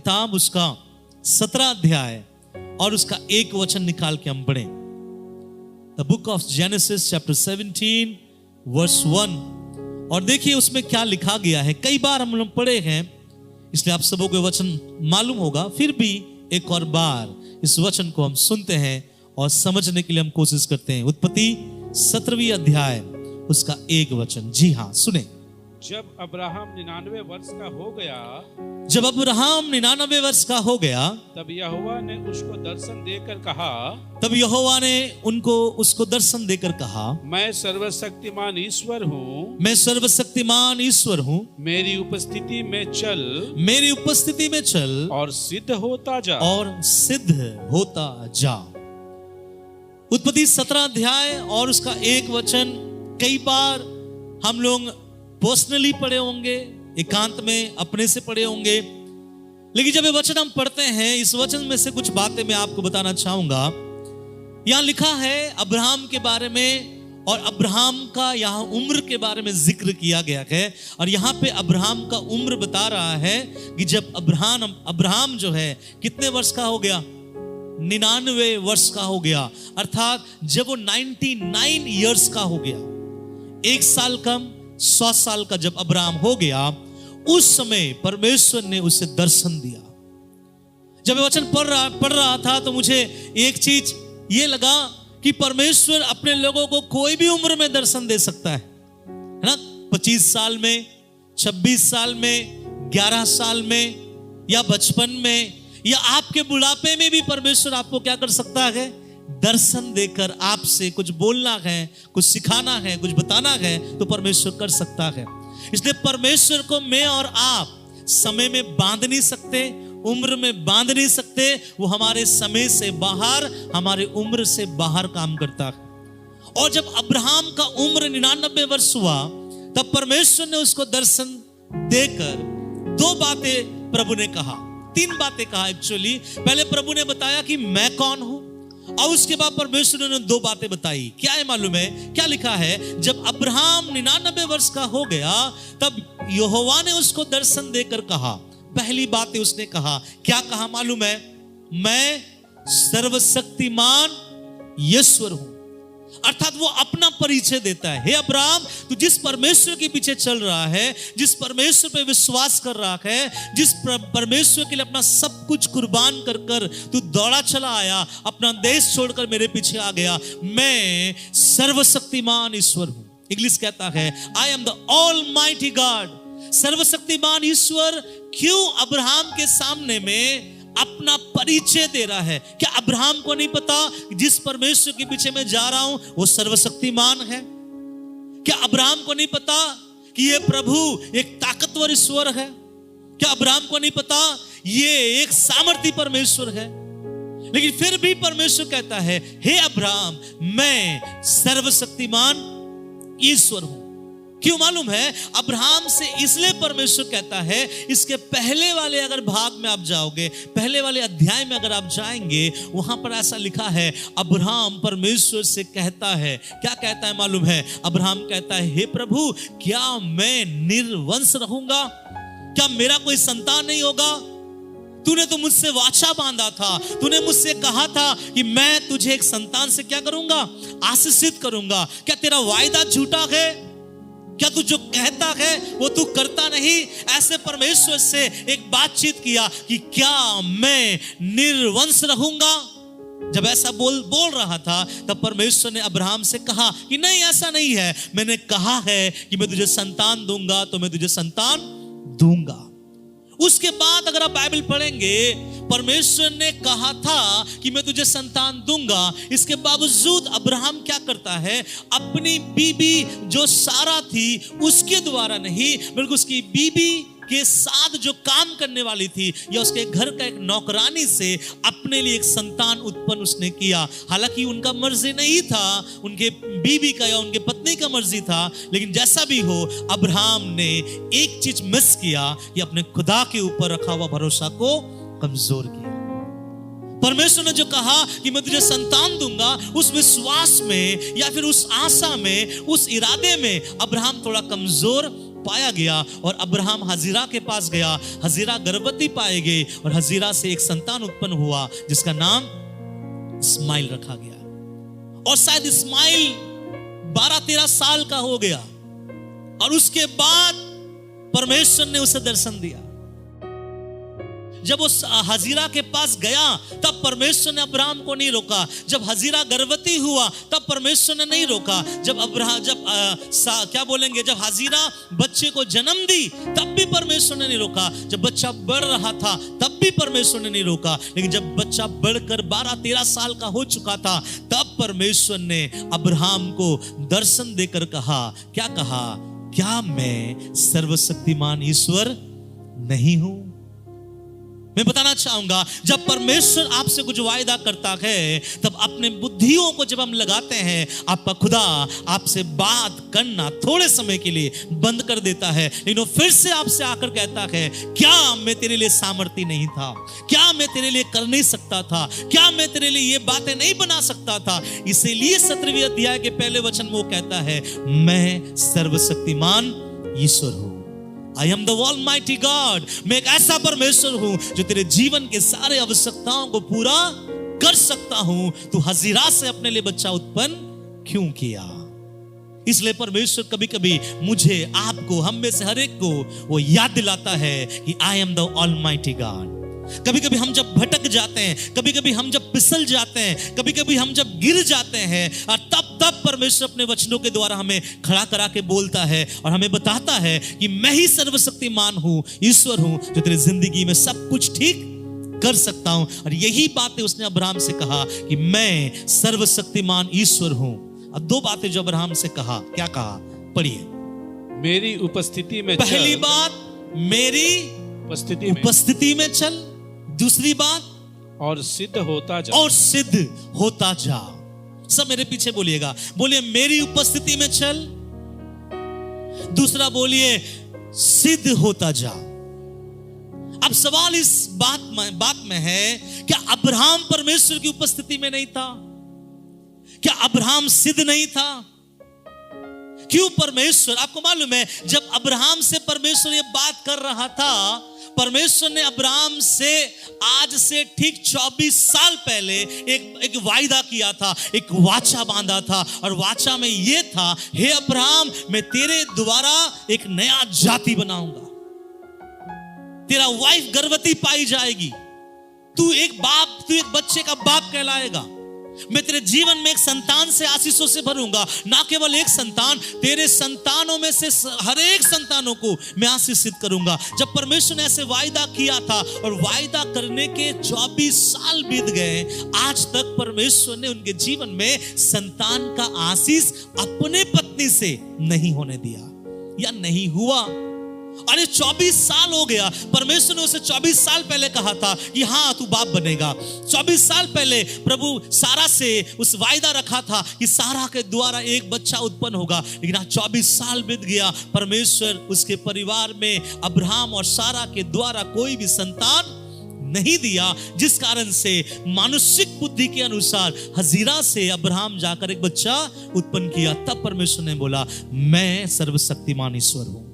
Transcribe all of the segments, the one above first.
किताब उसका 17 अध्याय और उसका 1 वचन निकाल के हम पढ़ें। The book of Genesis chapter 17 verse 1। और देखिए उसमें क्या लिखा गया है। कई बार हम लोग पढ़े हैं, इसलिए आप सबों को वचन मालूम होगा, फिर भी एक और बार इस वचन को हम सुनते हैं और समझने के लिए हम कोशिश करते हैं। उत्पत्ति 17वीं अध्याय उसका 1 वचन। जी हाँ, सुने। जब अब्राहम 99 वर्ष का हो गया, जब अब्राहम 99 वर्ष का हो गया, तब यहोवा ने उसको दर्शन देकर कहा, तब यहोवा ने उसको दर्शन देकर कहा, मैं सर्वशक्तिमान ईश्वर हूँ, मैं सर्वशक्तिमान ईश्वर हूँ, मेरी उपस्थिति में चल, मेरी उपस्थिति में चल और सिद्ध होता जा, और सिद्ध होता जा। उत्पत्ति 17 अध्याय और उसका 1 वचन कई बार हम लोग पर्सनली पढ़े होंगे, एकांत में अपने से पढ़े होंगे, लेकिन जब ये वचन हम पढ़ते हैं, इस वचन में से कुछ बातें मैं आपको बताना चाहूंगा। यहां लिखा है अब्राहम के बारे में, और अब्राहम का यहां उम्र के बारे में जिक्र किया गया है। और यहां पे अब्राहम का उम्र बता रहा है कि जब अब्राहम जो है कितने वर्ष का हो गया, 99 वर्ष का हो गया, अर्थात जब वो 99 इयर्स का हो गया, 1 साल कम 100 साल का जब अब्राहम हो गया, उस समय परमेश्वर ने उसे दर्शन दिया। जब वचन पढ़ रहा था तो मुझे एक चीज ये लगा कि परमेश्वर अपने लोगों को कोई भी उम्र में दर्शन दे सकता है ना। 25 साल में, 26 साल में, 11 साल में, या बचपन में, या आपके बुढ़ापे में भी परमेश्वर आपको क्या कर सकता है, दर्शन देकर आपसे कुछ बोलना है, कुछ सिखाना है, कुछ बताना है, तो परमेश्वर कर सकता है। इसलिए परमेश्वर को मैं और आप समय में बांध नहीं सकते, उम्र में बांध नहीं सकते। वो हमारे समय से बाहर, हमारे उम्र से बाहर काम करता है। और जब अब्राहम का उम्र 99 वर्ष हुआ, तब परमेश्वर ने उसको दर्शन देकर 2 बातें प्रभु ने कहा, 3 बातें कहा एक्चुअली। पहले प्रभु ने बताया कि मैं कौन हूं, और उसके बाद परमेश्वर ने 2 बातें बताई। क्या है मालूम है? क्या लिखा है? जब अब्राहम 99 वर्ष का हो गया, तब यहोवा ने उसको दर्शन देकर कहा, पहली बात है उसने कहा, क्या कहा मालूम है? मैं सर्वशक्तिमान ईश्वर हूं। अर्थात वो अपना परिचय देता है। हे अब्राहम, तू जिस परमेश्वर के पीछे चल रहा है, जिस परमेश्वर पे विश्वास कर रहा है, जिस परमेश्वर के लिए अपना सब कुछ कुर्बान कर कर तू दौड़ा चला आया, अपना देश छोड़कर मेरे पीछे आ गया, मैं सर्वशक्तिमान ईश्वर हूं। इंग्लिश कहता है, I am the almighty God. सर्वशक्तिमान ईश्वर क्यों अब्राहम के सामने में अपना परिचय दे रहा है? क्या अब्राहम को नहीं पता जिस परमेश्वर के पीछे मैं जा रहा हूं वो सर्वशक्तिमान है? क्या अब्राहम को नहीं पता कि ये प्रभु एक ताकतवर ईश्वर है? क्या अब्राहम को नहीं पता ये एक सामर्थी परमेश्वर है? लेकिन फिर भी परमेश्वर कहता है, हे अब्राहम, मैं सर्वशक्तिमान ईश्वर हूं। क्यों मालूम है? अब्राहम से इसलिए परमेश्वर कहता है, इसके पहले वाले अगर भाग में आप जाओगे, पहले वाले अध्याय में अगर आप जाएंगे, वहां पर ऐसा लिखा है, अब्राहम परमेश्वर से कहता है, क्या कहता है मालूम है? अब्राहम कहता है, हे प्रभु, क्या मैं निर्वंश रहूंगा? क्या मेरा कोई संतान नहीं होगा? तूने तो मुझसे वाचा बांधा था, तूने मुझसे कहा था कि मैं तुझे एक संतान से क्या करूंगा? आशीषित करूंगा। क्या तेरा वायदा झूठा है? क्या तू जो कहता है वो तू करता नहीं? ऐसे परमेश्वर से एक बातचीत किया कि क्या मैं निर्वंश रहूंगा? जब ऐसा बोल रहा था, तब परमेश्वर ने अब्राहम से कहा कि नहीं, ऐसा नहीं है। मैंने कहा है कि मैं तुझे संतान दूंगा, तो मैं तुझे संतान दूंगा। उसके बाद अगर आप बाइबल पढ़ेंगे, परमेश्वर ने कहा था कि मैं तुझे संतान दूंगा। इसके बावजूद अब्राहम क्या करता है? अपनी बीबी जो सारा थी उसके द्वारा नहीं, बल्कि उसकी बीबी के साथ जो काम करने वाली थी, या उसके घर का एक नौकरानी से अपने लिए एक संतान उत्पन्न उसने किया। हालांकि उनका मर्जी नहीं था, उनके बीबी का या उनके पत्नी का मर्जी था, लेकिन जैसा भी हो, अब्राहम ने एक चीज मिस किया कि अपने खुदा के ऊपर रखा हुआ भरोसा को कमजोर किया। परमेश्वर ने जो कहा कि मैं तुझे संतान दूंगा, उस विश्वास में या फिर उस आशा में, उस इरादे में अब्राहम थोड़ा कमजोर पाया गया और अब्राहम हजीरा के पास गया। हजीरा गर्भवती पाए गए और हजीरा से एक संतान उत्पन्न हुआ जिसका नाम इस्माइल रखा गया। और शायद इस्माइल 12-13 साल का हो गया और उसके बाद परमेश्वर ने उसे दर्शन दिया। जब वो हजीरा के पास गया तब परमेश्वर ने अब्राहम को नहीं रोका। जब हजीरा गर्भवती हुआ तब परमेश्वर ने नहीं रोका। जब जब हजीरा बच्चे को जन्म दी तब भी परमेश्वर ने नहीं रोका। जब बच्चा बढ़ रहा था तब भी परमेश्वर ने नहीं रोका। लेकिन जब बच्चा बढ़कर 12-13 साल का हो चुका था तब परमेश्वर ने अब्राहम को दर्शन देकर कहा, क्या कहा? क्या मैं सर्वशक्तिमान ईश्वर नहीं हूं? मैं बताना चाहूंगा, जब परमेश्वर आपसे कुछ वायदा करता है तब अपने बुद्धियों को जब हम लगाते हैं, आपका खुदा आपसे बात करना थोड़े समय के लिए बंद कर देता है, लेकिन वो फिर से आपसे आकर कहता है, क्या मैं तेरे लिए सामर्थ्य नहीं था? क्या मैं तेरे लिए कर नहीं सकता था? क्या मैं तेरे लिए ये बातें नहीं बना सकता था? इसीलिए 17वें अध्याय के पहले वचन में वो कहता है, मैं सर्वशक्तिमान ईश्वर हूं। I am the Almighty God। मैं एक ऐसा परमेश्वर हूं जो तेरे जीवन के सारे आवश्यकताओं को पूरा कर सकता हूं। तू हजीरा से अपने लिए बच्चा उत्पन्न क्यों किया? इसलिए परमेश्वर कभी कभी मुझे, आपको, हम में से हर एक को वो याद दिलाता है कि I am the Almighty God। कभी कभी हम जब भटक जाते हैं, कभी कभी हम जब फिसल जाते हैं, कभी कभी हम जब गिर जाते हैं, और तब परमेश्वर अपने वचनों के द्वारा हमें खड़ा करा के बोलता है और हमें बताता है कि मैं ही सर्वशक्तिमान हूं, ईश्वर हूं, जो तेरी जिंदगी में सब कुछ ठीक कर सकता हूं। और यही बातें उसने अब्राहम से कहा कि मैं सर्वशक्तिमान ईश्वर हूं। अब 2 बातें जो अब्राहम से कहा, क्या कहा? पढ़िए। मेरी उपस्थिति में पहली चल। बात, मेरी उपस्थिति में चल। दूसरी बात, और सिद्ध होता जा। और सिद्ध होता जा। सब मेरे पीछे बोलिएगा, बोलिए मेरी उपस्थिति में चल। दूसरा बोलिए सिद्ध होता जा। अब सवाल इस बात में है, क्या अब्राहम परमेश्वर की उपस्थिति में नहीं था? क्या अब्राहम सिद्ध नहीं था? क्यों परमेश्वर, आपको मालूम है जब अब्राहम से परमेश्वर ये बात कर रहा था, परमेश्वर ने अब्राहम से आज से ठीक 24 साल पहले एक वायदा किया था, एक वाचा बांधा था, और वाचा में यह था, हे अब्राहम, मैं तेरे द्वारा एक नया जाति बनाऊंगा, तेरा वाइफ गर्भवती पाई जाएगी, तू एक बच्चे का बाप कहलाएगा, मैं तेरे जीवन में एक संतान से आशीषों से भरूंगा, ना केवल एक संतान, तेरे संतानों में से हर एक संतानों को मैं आशीषित करूंगा। जब परमेश्वर ने ऐसे वायदा किया था और वायदा करने के 24 साल बीत गए, आज तक परमेश्वर ने उनके जीवन में संतान का आशीष अपने पत्नी से नहीं होने दिया या नहीं हुआ। अरे 24 साल हो गया, परमेश्वर ने उसे 24 साल पहले कहा था कि हाँ तू बाप बनेगा। 24 साल पहले प्रभु सारा से उस वायदा रखा था कि सारा के द्वारा एक बच्चा उत्पन्न होगा, लेकिन आज 24 साल बीत गया, परमेश्वर उसके परिवार में अब्राहम और सारा के द्वारा कोई भी संतान नहीं दिया, जिस कारण से मानुषिक बुद्धि के अनुसार हजीरा से अब्राहम जाकर एक बच्चा उत्पन्न किया। तब परमेश्वर ने बोला, मैं सर्वशक्तिमान ईश्वर हूं।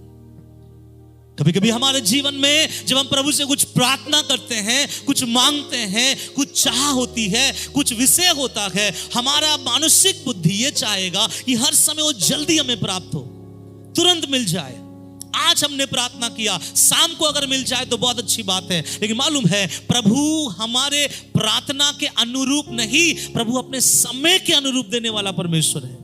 कभी कभी हमारे जीवन में जब हम प्रभु से कुछ प्रार्थना करते हैं, कुछ मांगते हैं, कुछ चाह होती है, कुछ विषय होता है, हमारा मानसिक बुद्धि ये चाहेगा कि हर समय वो जल्दी हमें प्राप्त हो, तुरंत मिल जाए। आज हमने प्रार्थना किया, शाम को अगर मिल जाए तो बहुत अच्छी बात है, लेकिन मालूम है प्रभु हमारे प्रार्थना के अनुरूप नहीं, प्रभु अपने समय के अनुरूप देने वाला परमेश्वर है।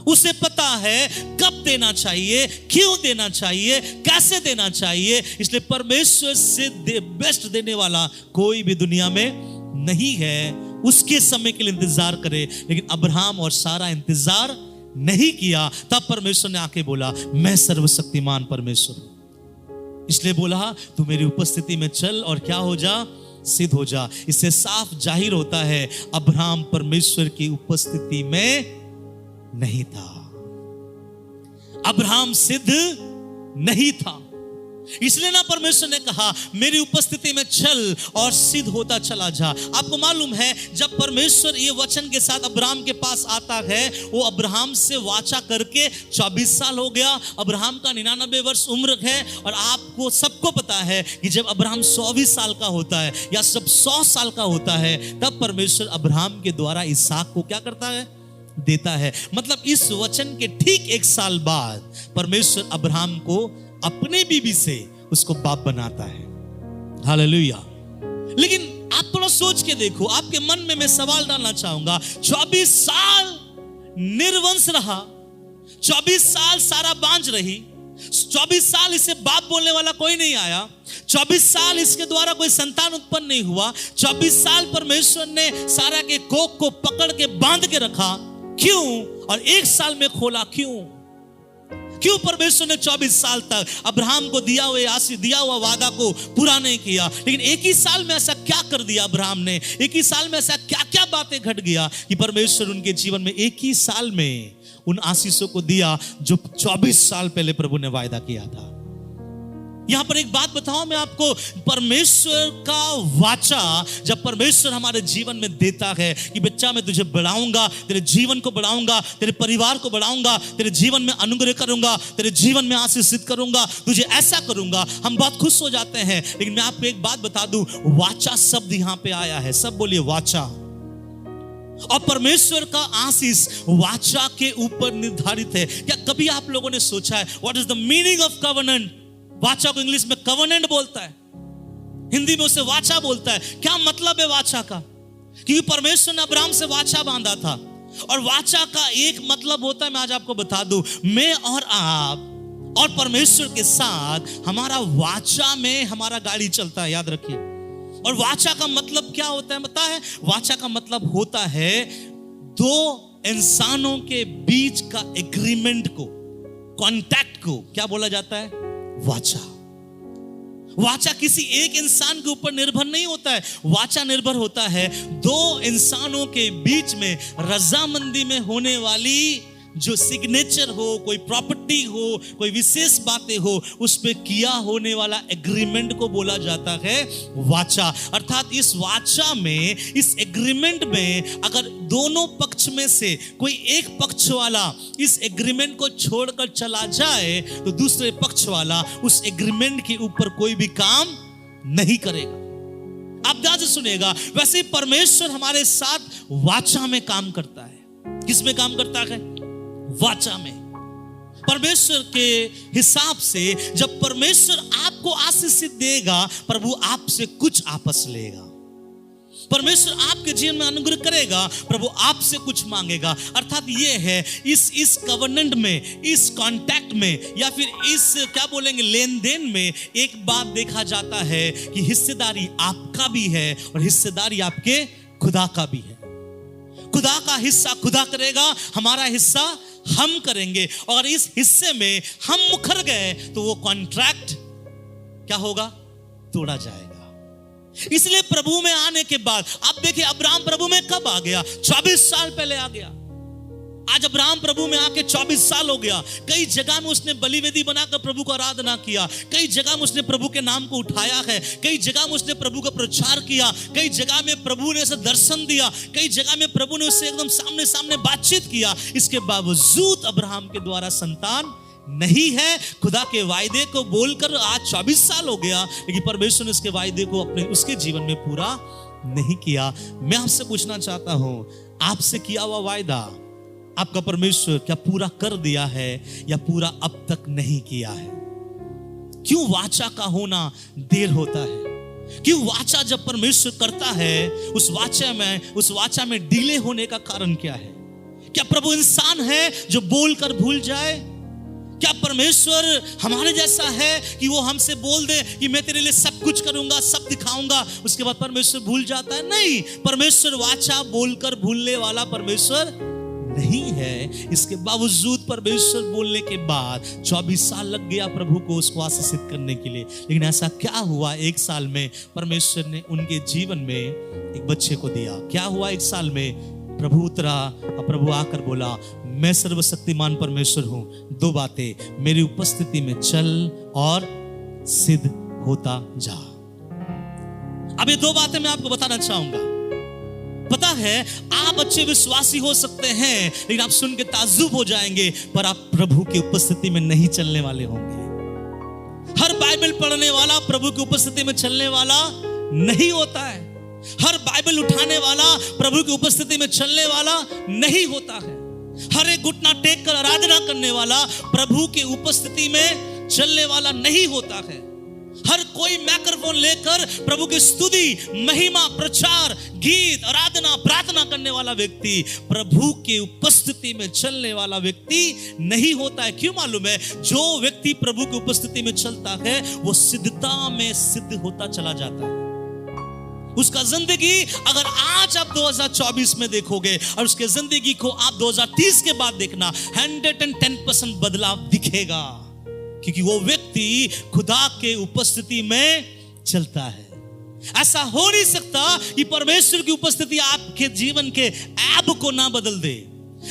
उसे पता है कब देना चाहिए, क्यों देना चाहिए, कैसे देना चाहिए। इसलिए परमेश्वर से बेस्ट देने वाला कोई भी दुनिया में नहीं है। उसके समय के लिए इंतजार करे, लेकिन अब्राहम और सारा इंतजार नहीं किया। तब परमेश्वर ने आके बोला, मैं सर्वशक्तिमान परमेश्वर हूं। इसलिए बोला, तू मेरी उपस्थिति में चल और क्या हो जा, सिद्ध हो जा। इससे साफ जाहिर होता है अब्राहम परमेश्वर की उपस्थिति में नहीं था, अब्राहम सिद्ध नहीं था। इसलिए ना परमेश्वर ने कहा मेरी उपस्थिति में चल और सिद्ध होता चला जा। आपको मालूम है जब परमेश्वर ये वचन के साथ अब्राहम के पास आता है, वो अब्राहम से वाचा करके 24 साल हो गया। अब्राहम का 99 वर्ष उम्र है और आपको सबको पता है कि जब अब्राहम 120 साल का होता है या सब 100 साल का होता है, तब परमेश्वर अब्राहम के द्वारा इसहाक को क्या करता है, देता है। मतलब इस वचन के ठीक 1 साल बाद परमेश्वर अब्राहम को अपने बीबी से उसको बाप बनाता है। हालेलुया। लेकिन आप थोड़ा सोच के देखो, आपके मन में मैं सवाल डालना चाहूंगा, 24 साल निर्वंश रहा, 24 साल सारा बांझ रही, 24 साल इसे बाप बोलने वाला कोई नहीं आया, 24 साल इसके द्वारा कोई संतान उत्पन्न नहीं हुआ, 24 साल परमेश्वर ने सारा के कोख को पकड़ के बांध के रखा। क्यों? और 1 साल में खोला। क्यों परमेश्वर ने 24 साल तक अब्राहम को दिया हुआ वादा को पूरा नहीं किया? लेकिन 1 ही साल में ऐसा क्या कर दिया अब्राहम ने? 1 ही साल में ऐसा क्या क्या बातें घट गया कि परमेश्वर उनके जीवन में 1 ही साल में उन आशीषों को दिया जो 24 साल पहले प्रभु ने वायदा किया था। यहां पर एक बात बताऊं मैं आपको, परमेश्वर का वाचा जब परमेश्वर हमारे जीवन में देता है कि बच्चा मैं तुझे बढ़ाऊंगा, तेरे जीवन को बढ़ाऊंगा, तेरे परिवार को बढ़ाऊंगा, तेरे जीवन में अनुग्रह करूंगा, तेरे जीवन में आशीषित करूंगा, तुझे ऐसा करूंगा, हम बहुत खुश हो जाते हैं। लेकिन मैं आपको एक बात बता दूं, वाचा शब्द यहां पे आया है, सब बोलिए वाचा। और परमेश्वर का आशीष वाचा के ऊपर निर्धारित है। क्या कभी आप लोगों ने सोचा है what is the meaning of covenant? वाचा को इंग्लिश में कवेनेंट बोलता है, हिंदी में उसे वाचा बोलता है। क्या मतलब है वाचा का? क्योंकि परमेश्वर ने अब्राहम से वाचा बांधा था, और वाचा का एक मतलब होता है, मैं आज आपको बता दूं, मैं और आप और परमेश्वर के साथ हमारा वाचा में हमारा गाड़ी चलता है, याद रखिए। और वाचा का मतलब क्या होता है पता है? वाचा का मतलब होता है 2 इंसानों के बीच का एग्रीमेंट को, कॉन्टैक्ट को क्या बोला जाता है? वाचा। वाचा किसी एक इंसान के ऊपर निर्भर नहीं होता है, वाचा निर्भर होता है 2 इंसानों के बीच में रजामंदी में होने वाली जो सिग्नेचर हो, कोई प्रॉपर्टी हो, कोई विशेष बातें हो, उस पे किया होने वाला एग्रीमेंट को बोला जाता है वाचा। अर्थात इस वाचा में, इस एग्रीमेंट में अगर दोनों पक्ष में से कोई एक पक्ष वाला इस एग्रीमेंट को छोड़कर चला जाए तो दूसरे पक्ष वाला उस एग्रीमेंट के ऊपर कोई भी काम नहीं करेगा। आप ध्यान से सुनिएगा। वैसे ही परमेश्वर हमारे साथ वाचा में काम करता है। किस में काम करता है? वाचा में। परमेश्वर के हिसाब से जब परमेश्वर आपको आशीष देगा, प्रभु आपसे कुछ आपस लेगा। परमेश्वर आपके जीवन में अनुग्रह करेगा, प्रभु आपसे कुछ मांगेगा। अर्थात ये है इस कवेनेंट में, इस कॉन्टैक्ट में, या फिर इस क्या बोलेंगे लेन देन में एक बात देखा जाता है कि हिस्सेदारी आपका भी है और हिस्सेदारी आपके खुदा का भी है। खुदा का हिस्सा खुदा करेगा, हमारा हिस्सा हम करेंगे, और इस हिस्से में हम मुकर गए तो वो कॉन्ट्रैक्ट क्या होगा? तोड़ा जाएगा। इसलिए प्रभु में आने के बाद आप देखिए अब्राहम प्रभु में कब आ गया? 24 साल पहले आ गया। आज अब्राहम प्रभु में आके 24 साल हो गया। कई जगह में उसने बलि वेदी बनाकर प्रभु को आराधना किया, कई जगह में उसने प्रभु के नाम को उठाया है, कई जगह में उसने प्रभु का प्रचार किया, कई जगह में प्रभु ने उसे दर्शन दिया, कई जगह में प्रभु ने उससे एकदम सामने सामने बातचीत किया। इसके बावजूद अब्राहम के द्वारा संतान नहीं है। खुदा के वायदे को बोलकर आज 24 साल हो गया, लेकिन परमेश्वर ने उसके वायदे को अपने उसके जीवन में पूरा नहीं किया। मैं आपसे पूछना चाहता हूं, आपसे किया हुआ वायदा आपका परमेश्वर क्या पूरा कर दिया है या पूरा अब तक नहीं किया है? क्यों वाचा का होना देर होता है? क्यों वाचा जब परमेश्वर करता है उस वाचा में डिले होने का कारण क्या है? क्या प्रभु इंसान है जो बोलकर भूल जाए? क्या परमेश्वर हमारे जैसा है कि वो हमसे बोल दे कि मैं तेरे लिए सब कुछ करूंगा, सब दिखाऊंगा, उसके बाद परमेश्वर भूल जाता है? नहीं, परमेश्वर वाचा बोलकर भूलने वाला परमेश्वर नहीं है। इसके बावजूद परमेश्वर बोलने के बाद 24 साल लग गया प्रभु को उसको आशीषित करने के लिए। लेकिन ऐसा क्या हुआ 1 साल में परमेश्वर ने उनके जीवन में एक बच्चे को दिया? क्या हुआ 1 साल में? प्रभु उतरा और प्रभु आकर बोला, मैं सर्वशक्तिमान परमेश्वर हूं। 2 बातें, मेरी उपस्थिति में चल और सिद्ध होता जा। अब ये दो बातें मैं आपको बताना चाहूंगा। पता है आप अच्छे विश्वासी हो सकते हैं, लेकिन आप सुन के ताज्जुब हो जाएंगे, पर आप प्रभु की उपस्थिति में नहीं चलने वाले होंगे। हर बाइबल पढ़ने वाला प्रभु की उपस्थिति में चलने वाला नहीं होता है। हर बाइबल उठाने वाला प्रभु की उपस्थिति में चलने वाला नहीं होता है। हर एक घुटना टेक कर आराधना करने वाला प्रभु की उपस्थिति में चलने वाला नहीं होता है। हर कोई माइक्रोफोन लेकर प्रभु की स्तुति, महिमा, प्रचार, गीत, आराधना, प्रार्थना करने वाला व्यक्ति प्रभु की उपस्थिति में चलने वाला व्यक्ति नहीं होता है। क्यों मालूम है? जो व्यक्ति प्रभु की उपस्थिति में चलता है वो सिद्धता में सिद्ध होता चला जाता है। उसका जिंदगी अगर आज आप 2024 में देखोगे और उसके जिंदगी को आप 2030 के बाद देखना, 110% बदलाव दिखेगा, क्योंकि वो व्यक्ति खुदा के उपस्थिति में चलता है। ऐसा हो नहीं सकता कि परमेश्वर की उपस्थिति आपके जीवन के ऐब को ना बदल दे।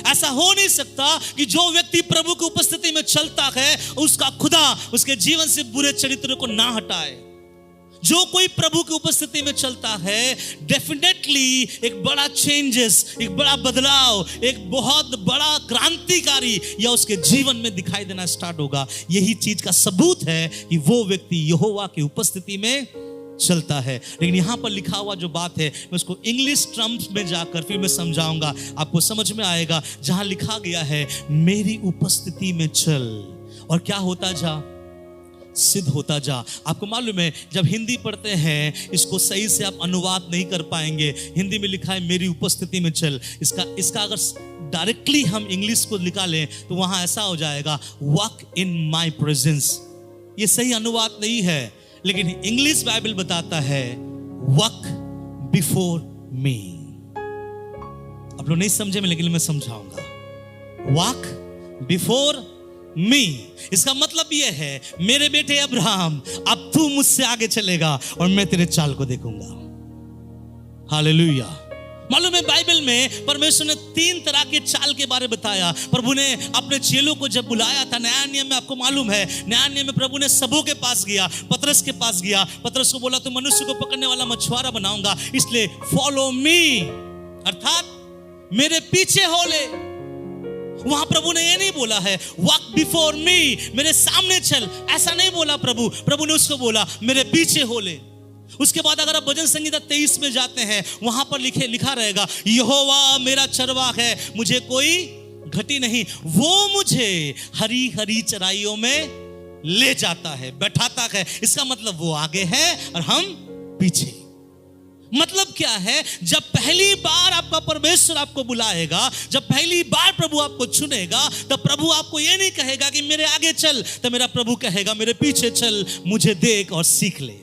ऐसा हो नहीं सकता कि जो व्यक्ति प्रभु की उपस्थिति में चलता है उसका खुदा उसके जीवन से बुरे चरित्र को ना हटाए। जो कोई प्रभु की उपस्थिति में चलता है डेफिनेटली एक बड़ा चेंजेस, एक बड़ा बदलाव, एक बहुत बड़ा क्रांतिकारी या उसके जीवन में दिखाई देना स्टार्ट होगा। यही चीज का सबूत है कि वो व्यक्ति यहोवा की उपस्थिति में चलता है। लेकिन यहां पर लिखा हुआ जो बात है मैं उसको इंग्लिश टर्म्स में जाकर फिर मैं समझाऊंगा, आपको समझ में आएगा। जहां लिखा गया है मेरी उपस्थिति में चल, और क्या होता जा? सिद्ध होता जा। आपको मालूम है जब हिंदी पढ़ते हैं इसको सही से आप अनुवाद नहीं कर पाएंगे। हिंदी में लिखा है मेरी उपस्थिति में चल, इसका अगर डायरेक्टली हम इंग्लिश को निकालें तो वहां ऐसा हो जाएगा वॉक इन माय प्रेजेंस। ये सही अनुवाद नहीं है, लेकिन इंग्लिश बाइबल बताता है वॉक बिफोर मी। आप लोग नहीं समझे में, लेकिन मैं समझाऊंगा। वॉक बिफोर मी, इसका मतलब यह है मेरे बेटे अब्राहम अब तू मुझसे आगे चलेगा और मैं तेरे चाल को देखूंगा। हालेलुया। मालूम है बाइबल में परमेश्वर ने 3 तरह के चाल के बारे बताया। प्रभु ने अपने चेलों को जब बुलाया था नया नियम में, आपको मालूम है नया नियम में प्रभु ने सबों के पास गया, पतरस के पास गया। पतरस को बोला तू मनुष्य को पकड़ने वाला मछुआरा बनाऊंगा, इसलिए फॉलो मी, अर्थात मेरे पीछे हो ले। वहां प्रभु ने ये नहीं बोला है वॉक बिफोर मी, मेरे सामने चल, ऐसा नहीं बोला प्रभु ने उसको बोला मेरे पीछे हो ले। उसके बाद अगर आप भजन संहिता 23 में जाते हैं वहां पर लिखा रहेगा यहोवा मेरा चरवाह है, मुझे कोई घटी नहीं, वो मुझे हरी हरी चराइयों में ले जाता है, बैठाता है। इसका मतलब वो आगे है और हम पीछे। मतलब क्या है? जब पहली बार आपका परमेश्वर आपको बुलाएगा, जब पहली बार प्रभु आपको चुनेगा, तब प्रभु आपको ये नहीं कहेगा कि मेरे आगे चल, तो मेरा प्रभु कहेगा मेरे पीछे चल, मुझे देख और सीख ले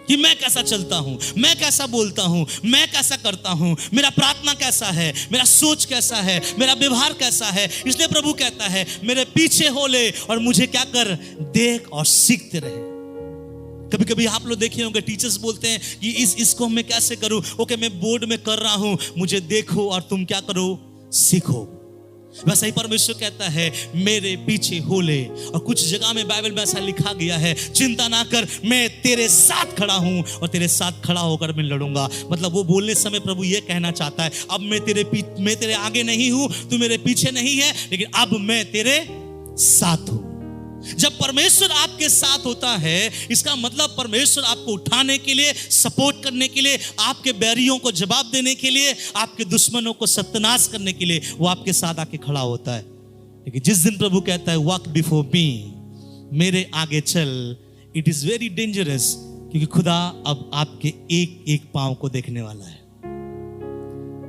कि मैं कैसा चलता हूं, मैं कैसा बोलता हूं, मैं कैसा करता हूं, मेरा प्रार्थना कैसा है, मेरा सोच कैसा है, मेरा व्यवहार कैसा है। इसलिए प्रभु कहता है मेरे पीछे हो ले और मुझे क्या कर, देख और सीखते रहे। कभी कभी आप लोग देखे होंगे टीचर्स बोलते हैं कि इसको मैं कैसे करूं, ओके मैं बोर्ड में कर रहा हूं, मुझे देखो और तुम क्या करो, सीखो। वैसा ही परमेश्वर कहता है मेरे पीछे हो ले। और कुछ जगह में बाइबल में ऐसा लिखा गया है चिंता ना कर, मैं तेरे साथ खड़ा हूं और तेरे साथ खड़ा होकर मैं लड़ूंगा। मतलब वो बोलने समय प्रभु ये कहना चाहता है अब मैं तेरे आगे नहीं हूं, तू मेरे पीछे नहीं है, लेकिन अब मैं तेरे साथ हूं। जब परमेश्वर आपके साथ होता है इसका मतलब परमेश्वर आपको उठाने के लिए, सपोर्ट करने के लिए, आपके बैरियों को जवाब देने के लिए, आपके दुश्मनों को सत्यानाश करने के लिए वो आपके साथ आके खड़ा होता है। लेकिन जिस दिन प्रभु कहता है वॉक बिफोर मी, मेरे आगे चल, इट इज वेरी डेंजरस, क्योंकि खुदा अब आपके एक एक पांव को देखने वाला है।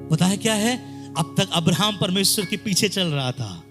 पता है क्या है? अब तक अब्राहम परमेश्वर के पीछे चल रहा था,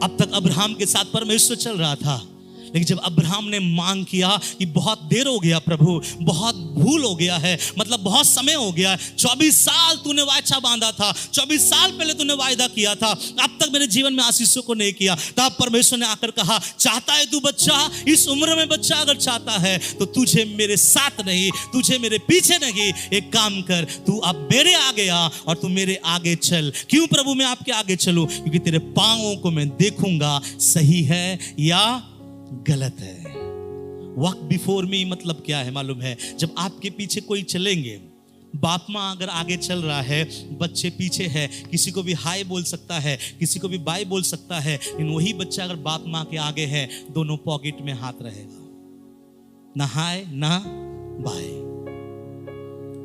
अब तक अब्राहम के साथ परमेश्वर चल रहा था, लेकिन जब अब्राहम ने मांग किया कि बहुत देर हो गया प्रभु, बहुत भूल हो गया है, मतलब बहुत समय हो गया, 24 साल तूने वाचा बांधा था, 24 साल पहले तूने वायदा किया था, अब तक मेरे जीवन में आशीषों को नहीं किया। तब परमेश्वर ने आकर कहा चाहता है तू बच्चा, इस उम्र में बच्चा अगर चाहता है तो तुझे मेरे साथ नहीं, तुझे मेरे पीछे नहीं, एक काम कर, तू अब मेरे आगे आ और तू मेरे आगे चल। क्यों प्रभु मैं आपके आगे चलूं? क्योंकि तेरे पांवों को मैं देखूंगा सही है या गलत है। वॉक बिफोर मी मतलब क्या है मालूम है? जब आपके पीछे कोई चलेंगे, बाप माँ अगर आगे चल रहा है, बच्चे पीछे है, किसी को भी हाय बोल सकता है, किसी को भी बाय बोल सकता है, लेकिन वही बच्चा अगर बाप माँ के आगे है, दोनों पॉकेट में हाथ रहेगा, ना हाय ना बाय।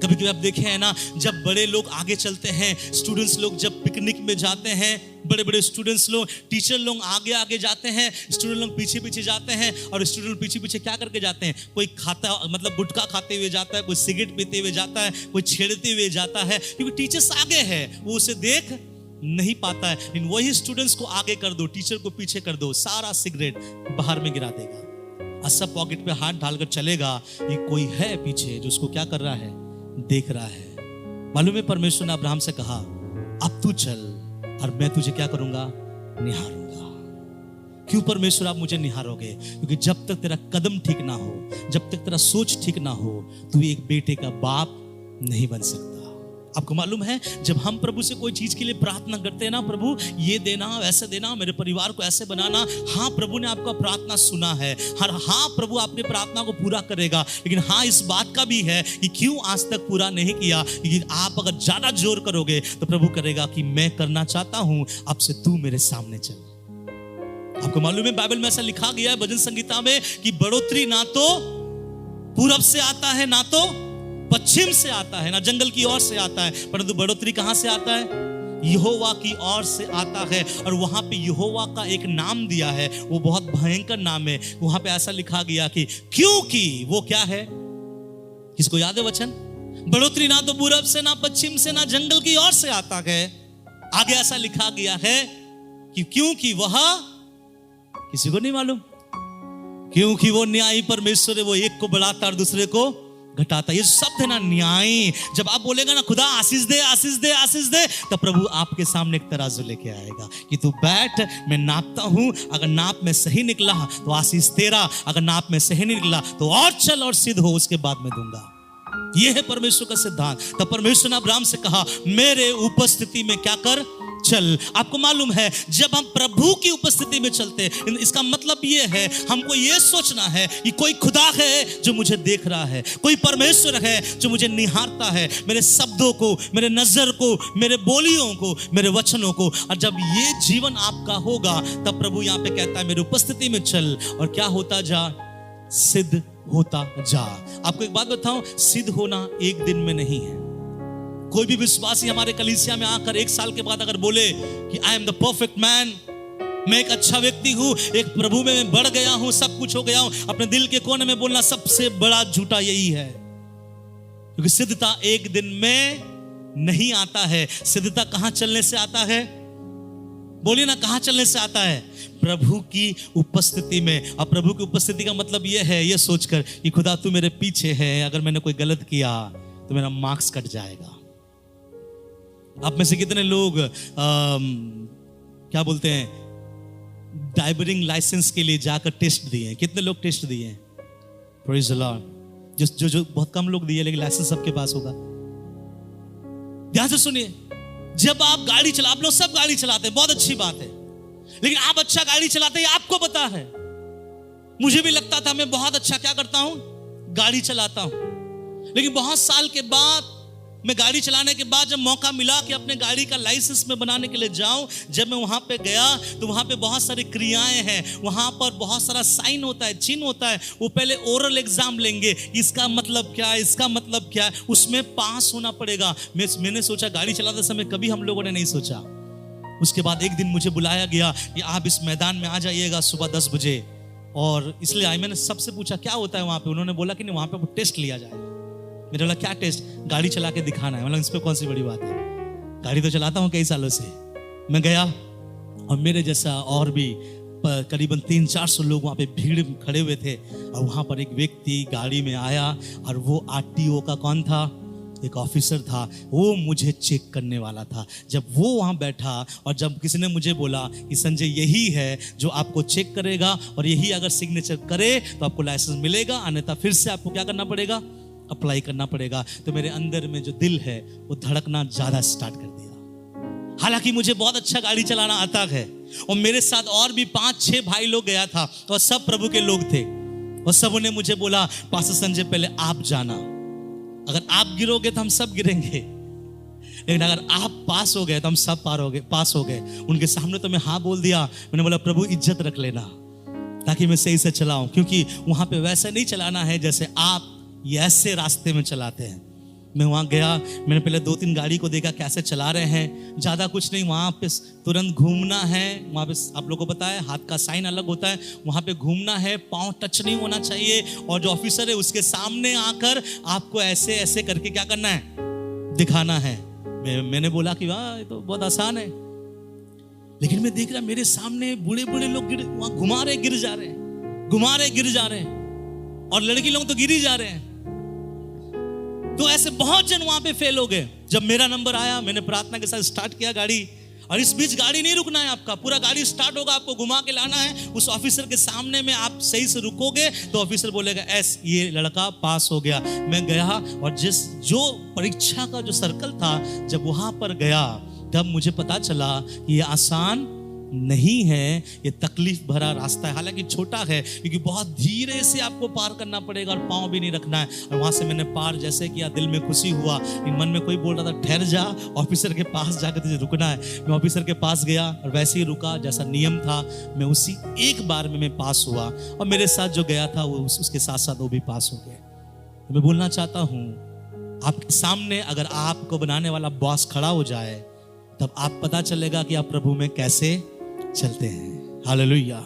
कभी कभी आप देखे हैं ना, जब बड़े लोग आगे चलते हैं, स्टूडेंट्स लोग जब पिकनिक में जाते हैं, बड़े बड़े स्टूडेंट्स लोग, टीचर लोग आगे आगे जाते हैं, स्टूडेंट लोग पीछे पीछे जाते हैं। और स्टूडेंट पीछे पीछे क्या करके जाते हैं? कोई खाता मतलब गुटखा खाते हुए जाता है, कोई सिगरेट पीते हुए जाता है, कोई छेड़ते हुए जाता है, क्योंकि टीचर्स आगे है, वो उसे देख नहीं पाता है। लेकिन वही स्टूडेंट्स को आगे कर दो, टीचर को पीछे कर दो, सारा सिगरेट बाहर में गिरा देगा। और सब पॉकेट पे हाथ डालकर चलेगा, ये कोई है पीछे जो उसको क्या कर रहा है? देख रहा है। मालूम है, परमेश्वर ने अब्राहम से कहा, अब तू चल और मैं तुझे क्या करूंगा? निहारूंगा। क्यों परमेश्वर आप मुझे निहारोगे? क्योंकि जब तक तेरा कदम ठीक ना हो, जब तक तेरा सोच ठीक ना हो, तू एक बेटे का बाप नहीं बन सकता। आपको मालूम है, जब हम प्रभु से कोई चीज के लिए प्रार्थना करते हैं ना, प्रभु ये देना, वैसे देना, मेरे परिवार को ऐसे बनाना, हाँ प्रभु ने आपका प्रार्थना सुना है, हाँ प्रभु आपने प्रार्थना को पूरा करेगा। लेकिन हाँ, इस बात का भी है कि क्यों आज तक पूरा नहीं किया, क्योंकि आप अगर ज्यादा जोर करोगे तो प्रभु करेगा कि मैं करना चाहता हूं, अब से तू मेरे सामने चल। आपको मालूम है, बाइबल में ऐसा लिखा गया है भजन संगीता में कि बढ़ोतरी ना तो पूरब से आता है, ना तो पश्चिम से आता है, ना जंगल की ओर से आता है, परंतु बढ़ोतरी कहां से आता है? यहोवा की ओर से आता है। और वहां पे यहोवा का एक नाम दिया है, वो बहुत भयंकर नाम है। वहां पे ऐसा लिखा गया कि क्योंकि वो क्या है? किसको याद है वचन? बढ़ोतरी ना तो पूरब से, ना पश्चिम से, ना जंगल की ओर से आता है। आगे ऐसा लिखा गया है कि क्योंकि वह, किसी को नहीं मालूम, क्योंकि वो न्यायी परमेश्वर है, वो एक को बढ़ाता और दूसरे को घटाता। ये शब्द है ना, न्यायी। जब आप बोलेगा ना, खुदा आशीष दे, आशीष दे, आशीष दे, तो प्रभु आपके सामने एक तराजू लेके आएगा कि तू बैठ, मैं नापता हूं, अगर नाप में सही निकला तो आशीष तेरा, अगर नाप में सही नहीं निकला तो और चल और सिद्ध हो, उसके बाद मैं दूंगा। यह है परमेश्वर का सिद्धांत। तब परमेश्वर ने अब्राहम से कहा, मेरे उपस्थिति में क्या कर? चल। आपको मालूम है, जब हम प्रभु की उपस्थिति में चलते हैं, इसका मतलब यह है, हमको यह सोचना है कि कोई खुदा है जो मुझे देख रहा है, कोई परमेश्वर है जो मुझे निहारता है, मेरे शब्दों को, मेरे नजर को, मेरे बोलियों को, मेरे वचनों को। और जब ये जीवन आपका होगा, तब प्रभु यहां पे कहता है, मेरी उपस्थिति में चल और क्या होता जा? सिद्ध होता जा। आपको एक बात बताऊं, सिद्ध होना एक दिन में नहीं है। कोई भी विश्वासी हमारे कलीसिया में आकर 1 साल के बाद अगर बोले कि I am the perfect man, मैं एक अच्छा व्यक्ति हूं, एक प्रभु में मैं बढ़ गया हूं, सब कुछ हो गया हूं, अपने दिल के कोने में बोलना सबसे बड़ा झूठा यही है। क्योंकि सिद्धता एक दिन में नहीं आता है। सिद्धता कहां चलने से आता है? बोलिए ना, कहां चलने से आता है? प्रभु की उपस्थिति में। अब प्रभु की उपस्थिति का मतलब यह है, यह सोचकर कि खुदा तू मेरे पीछे है, अगर मैंने कोई गलत किया तो मेरा मार्क्स कट जाएगा। आप में से कितने लोग क्या बोलते हैं, ड्राइविंग लाइसेंस के लिए जाकर टेस्ट दिए हैं? कितने लोग टेस्ट दिए हैं? Praise the Lord. जो बहुत कम लोग दिए, लेकिन लाइसेंस सबके पास होगा। ध्यान से सुनिए, जब आप गाड़ी चला, आप लोग सब गाड़ी चलाते हैं, बहुत अच्छी बात है, लेकिन आप अच्छा गाड़ी चलाते हैं आपको पता है। मुझे भी लगता था मैं बहुत अच्छा क्या करता हूं, गाड़ी चलाता हूं, लेकिन बहुत साल के बाद, मैं गाड़ी चलाने के बाद जब मौका मिला कि अपने गाड़ी का लाइसेंस में बनाने के लिए जाऊं, जब मैं वहां पे गया तो वहां पे बहुत सारी क्रियाएं हैं, वहां पर बहुत सारा साइन होता है, चिन्ह होता है। वो पहले ओरल एग्जाम लेंगे, इसका मतलब क्या है, इसका मतलब क्या है, उसमें पास होना पड़ेगा। मैंने सोचा, गाड़ी चलाते समय कभी हम लोगों ने नहीं सोचा। उसके बाद एक दिन मुझे बुलाया गया कि आप इस मैदान में आ जाइएगा सुबह 10 बजे, और इसलिए आई। मैंने सबसे पूछा क्या होता है वहां पे, उन्होंने बोला कि नहीं, वहां पे टेस्ट लिया जाएगा। मेरे बोला क्या टेस्ट? गाड़ी चला के दिखाना है। मतलब इस पे कौन सी बड़ी बात है, गाड़ी तो चलाता हूँ कई सालों से। मैं गया और मेरे जैसा और भी करीबन 300-400 लोग वहाँ पे भीड़ खड़े हुए थे, और वहाँ पर एक व्यक्ति गाड़ी में आया, और वो RTO का कौन था? एक ऑफिसर था, वो मुझे चेक करने वाला था। जब वो वहाँ बैठा और जब किसी ने मुझे बोला कि संजय यही है जो आपको चेक करेगा, और यही अगर सिग्नेचर करे तो आपको लाइसेंस मिलेगा, अन्यथा फिर से आपको क्या करना पड़ेगा? अप्लाई करना पड़ेगा। तो मेरे अंदर में जो दिल है वो धड़कना ज्यादा स्टार्ट कर दिया। हालांकि मुझे बहुत अच्छा गाड़ी चलाना आता है, और मेरे साथ और भी 5-6 भाई लोग गया था, और सब प्रभु के लोग थे। और सबों ने मुझे बोला, पास्टर संजय पहले आप जाना, अगर आप गिरोगे तो हम सब गिरेंगे, लेकिन अगर आप पास हो गए तो हम सब पास हो गए। उनके सामने तो मैं हाँ बोल दिया। मैंने बोला प्रभु इज्जत रख लेना ताकि मैं सही से चलाऊं, क्योंकि वहां पे वैसे नहीं चलाना है जैसे आप ये ऐसे रास्ते में चलाते हैं। मैं वहां गया, मैंने पहले 2-3 गाड़ी को देखा कैसे चला रहे हैं, ज्यादा कुछ नहीं, वहां पे तुरंत घूमना है। वहां पे आप लोगों को पता है हाथ का साइन अलग होता है, वहां पे घूमना है, पांव टच नहीं होना चाहिए, और जो ऑफिसर है उसके सामने आकर आपको ऐसे ऐसे करके क्या करना है, दिखाना है। मैंने बोला कि वाह ये तो बहुत आसान है, लेकिन मैं देख रहा मेरे सामने बूढ़े बूढ़े लोग वहां घुमा रहे गिर जा रहे हैं, और लड़की लोग तो गिर ही जा रहे हैं। तो ऐसे बहुत जन वहां पे फेल हो गए। जब मेरा नंबर आया, मैंने प्रार्थना के साथ स्टार्ट किया गाड़ी, और इस बीच गाड़ी नहीं रुकना है आपका, पूरा गाड़ी स्टार्ट होगा, आपको घुमा के लाना है। उस ऑफिसर के सामने में आप सही से रुकोगे तो ऑफिसर बोलेगा ये लड़का पास हो गया। मैं गया, और जो परीक्षा का जो सर्कल था, जब वहां पर गया तब मुझे पता चला कि ये आसान नहीं है, ये तकलीफ भरा रास्ता है। हालांकि छोटा है, क्योंकि बहुत धीरे से आपको पार करना पड़ेगा और पांव भी नहीं रखना है। और वहां से मैंने पार जैसे किया, दिल में खुशी हुआ, मन में कोई बोल रहा था ठहर जा, ऑफिसर के पास जाकर तुझे रुकना है। मैं ऑफिसर के पास गया और वैसे ही रुका जैसा नियम था। मैं उसी एक बार में मैं पास हुआ, और मेरे साथ जो गया था वो उसके साथ साथ वो भी पास हो गए। तो मैं बोलना चाहता हूं, आपके सामने अगर आपको बनाने वाला बॉस खड़ा हो जाए, तब आप पता चलेगा कि आप प्रभु में कैसे चलते हैं। हालेलुया।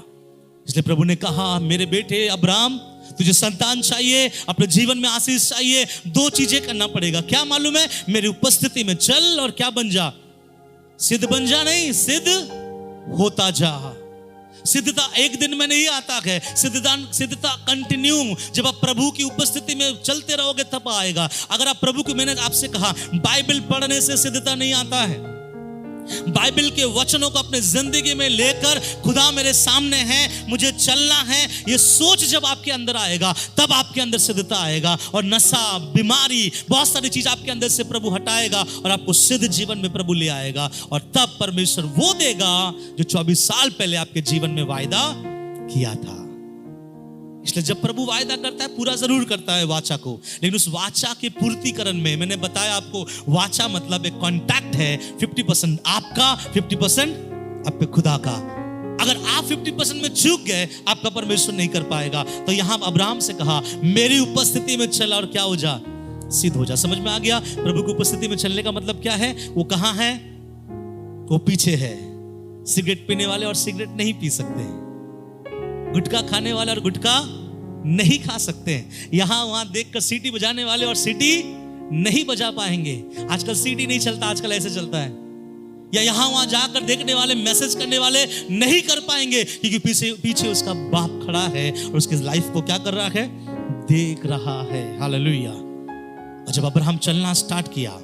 इसलिए प्रभु ने कहा, मेरे बेटे अब्राहम, तुझे संतान चाहिए, अपने जीवन में आशीष चाहिए, 2 चीजें करना पड़ेगा। क्या मालूम है? मेरी उपस्थिति में चल, और क्या बन जा? सिद्ध बन जा, नहीं सिद्ध होता जा। सिद्धता एक दिन में नहीं आता है, सिद्धता कंटिन्यू, जब आप प्रभु की उपस्थिति में चलते रहोगे तब आएगा। अगर आप प्रभु की, मैंने आपसे कहा, बाइबल पढ़ने से सिद्धता नहीं आता है। बाइबल के वचनों को अपने जिंदगी में लेकर, खुदा मेरे सामने है, मुझे चलना है, ये सोच जब आपके अंदर आएगा तब आपके अंदर सिद्धता आएगा। और नशा, बीमारी, बहुत सारी चीज आपके अंदर से प्रभु हटाएगा और आपको सिद्ध जीवन में प्रभु ले आएगा। और तब परमेश्वर वो देगा जो 24 साल पहले आपके जीवन में वायदा किया था। इसलिए जब प्रभु वायदा करता है, पूरा जरूर करता है वाचा को, लेकिन उस वाचा के पूर्तिकरण में, मैंने बताया आपको, वाचा मतलब एक कॉन्टैक्ट है, 50% आपका, 50% आपके खुदा का। अगर आप 50% में चूक गए, आपका परमेश्वर नहीं कर पाएगा। तो यहां अब्राहम से कहा, मेरी उपस्थिति में चला और क्या हो जा? सिद्ध हो जा। समझ में आ गया? प्रभु की उपस्थिति में चलने का मतलब क्या है? वो कहां है? वो पीछे है। सिगरेट पीने वाले और सिगरेट नहीं पी सकते, गुटखा खाने वाले और गुटखा नहीं खा सकते, यहां वहां देखकर सीटी बजाने वाले और सीटी नहीं बजा पाएंगे। आजकल सीटी नहीं चलता, आजकल ऐसे चलता है। या यहां वहां जाकर देखने वाले, मैसेज करने वाले नहीं कर पाएंगे, क्योंकि पीछे उसका बाप खड़ा है और उसके लाइफ को क्या कर रहा है? देख रहा है। हालेलुया। और जब अब्राहम चलना स्टार्ट किया,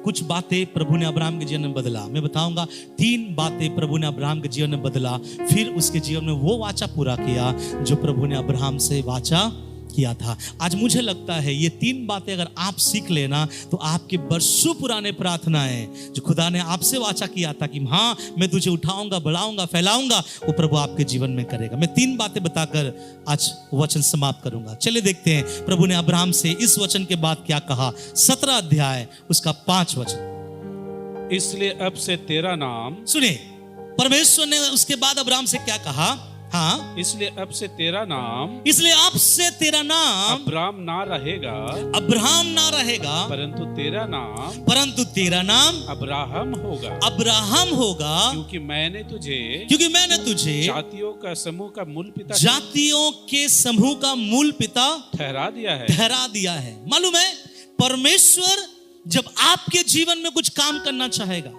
कुछ बातें प्रभु ने अब्राहम के जीवन में बदला। मैं बताऊंगा 3 बातें प्रभु ने अब्राहम के जीवन में बदला, फिर उसके जीवन में वो वाचा पूरा किया जो प्रभु ने अब्राहम से वाचा किया था। आज मुझे लगता है ये 3 बातें अगर आप सीख लेना, तो आपके बरसों पुराने प्रार्थनाएं जो खुदा ने आपसे वाचा किया था कि हाँ मैं तुझे उठाऊंगा, बढ़ाऊंगा, फैलाऊंगा, वो प्रभु आपके जीवन में करेगा। मैं 3 बातें बताकर आज वचन समाप्त करूंगा। चलिए देखते हैं प्रभु ने अब्राहम से इस वचन के बाद क्या कहा। 17 अध्याय उसका 5 वचन। इसलिए अब से तेरा नाम, सुनिए परमेश्वर ने उसके बाद अब्राहम से क्या कहा। हाँ, इसलिए अब से तेरा नाम, इसलिए अब से तेरा नाम अब्राम ना रहेगा, अब्राहम ना रहेगा, परंतु तेरा नाम अब्राहम होगा। अब्राहम होगा, क्योंकि मैंने तुझे जातियों का समूह का मूल पिता, जातियों के समूह का मूल पिता ठहरा दिया है। मालूम है, परमेश्वर जब आपके जीवन में कुछ काम करना चाहेगा,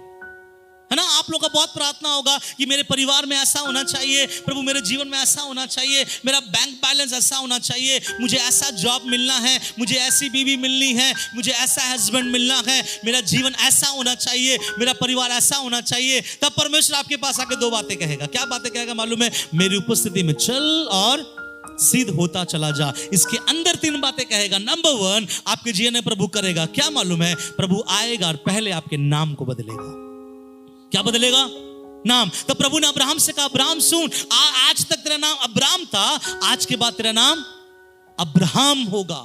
है ना, आप लोग का बहुत प्रार्थना होगा कि मेरे परिवार में ऐसा होना चाहिए, प्रभु मेरे जीवन में ऐसा होना चाहिए, मेरा बैंक बैलेंस ऐसा होना चाहिए, मुझे ऐसा जॉब मिलना है, मुझे ऐसी बीवी मिलनी है, मुझे ऐसा हस्बैंड मिलना है, मेरा जीवन ऐसा होना चाहिए, मेरा परिवार ऐसा होना चाहिए। तब परमेश्वर आपके पास आके 2 बातें कहेगा। क्या बातें कहेगा मालूम है? मेरी उपस्थिति में चल और सिद्ध होता चला जा। इसके अंदर 3 बातें कहेगा। नंबर 1, आपके जीवन में प्रभु करेगा क्या मालूम है? प्रभु आएगा और पहले आपके नाम को बदलेगा। क्या बदलेगा? नाम। तो प्रभु ने अब्राहम से कहा, अब्राहम सुन, आज तक तेरा नाम अब्राहम था, आज के बाद तेरा नाम अब्राहम होगा।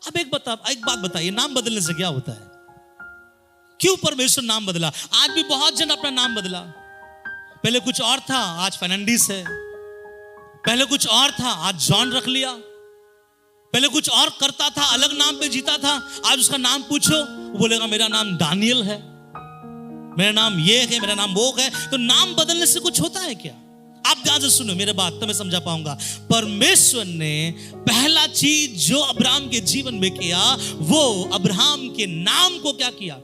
अब एक बात बताइए, नाम बदलने से क्या होता है? क्यों परमेश्वर नाम बदला? आज भी बहुत जन अपना नाम बदला। पहले कुछ और था, आज फर्नांडिस है। पहले कुछ और था, आज जॉन रख लिया। पहले कुछ और करता था, अलग नाम पे जीता था, आज उसका नाम पूछो वो बोलेगा मेरा नाम दानियल है, मेरा नाम ये है, मेरा नाम वो है। तो नाम बदलने से कुछ होता है क्या? आप ध्यान से सुनो मेरे बात, तो मैं समझा पाऊंगा। परमेश्वर ने पहला चीज जो अब्राहम के जीवन में किया, वो अब्राहम के नाम को क्या किया?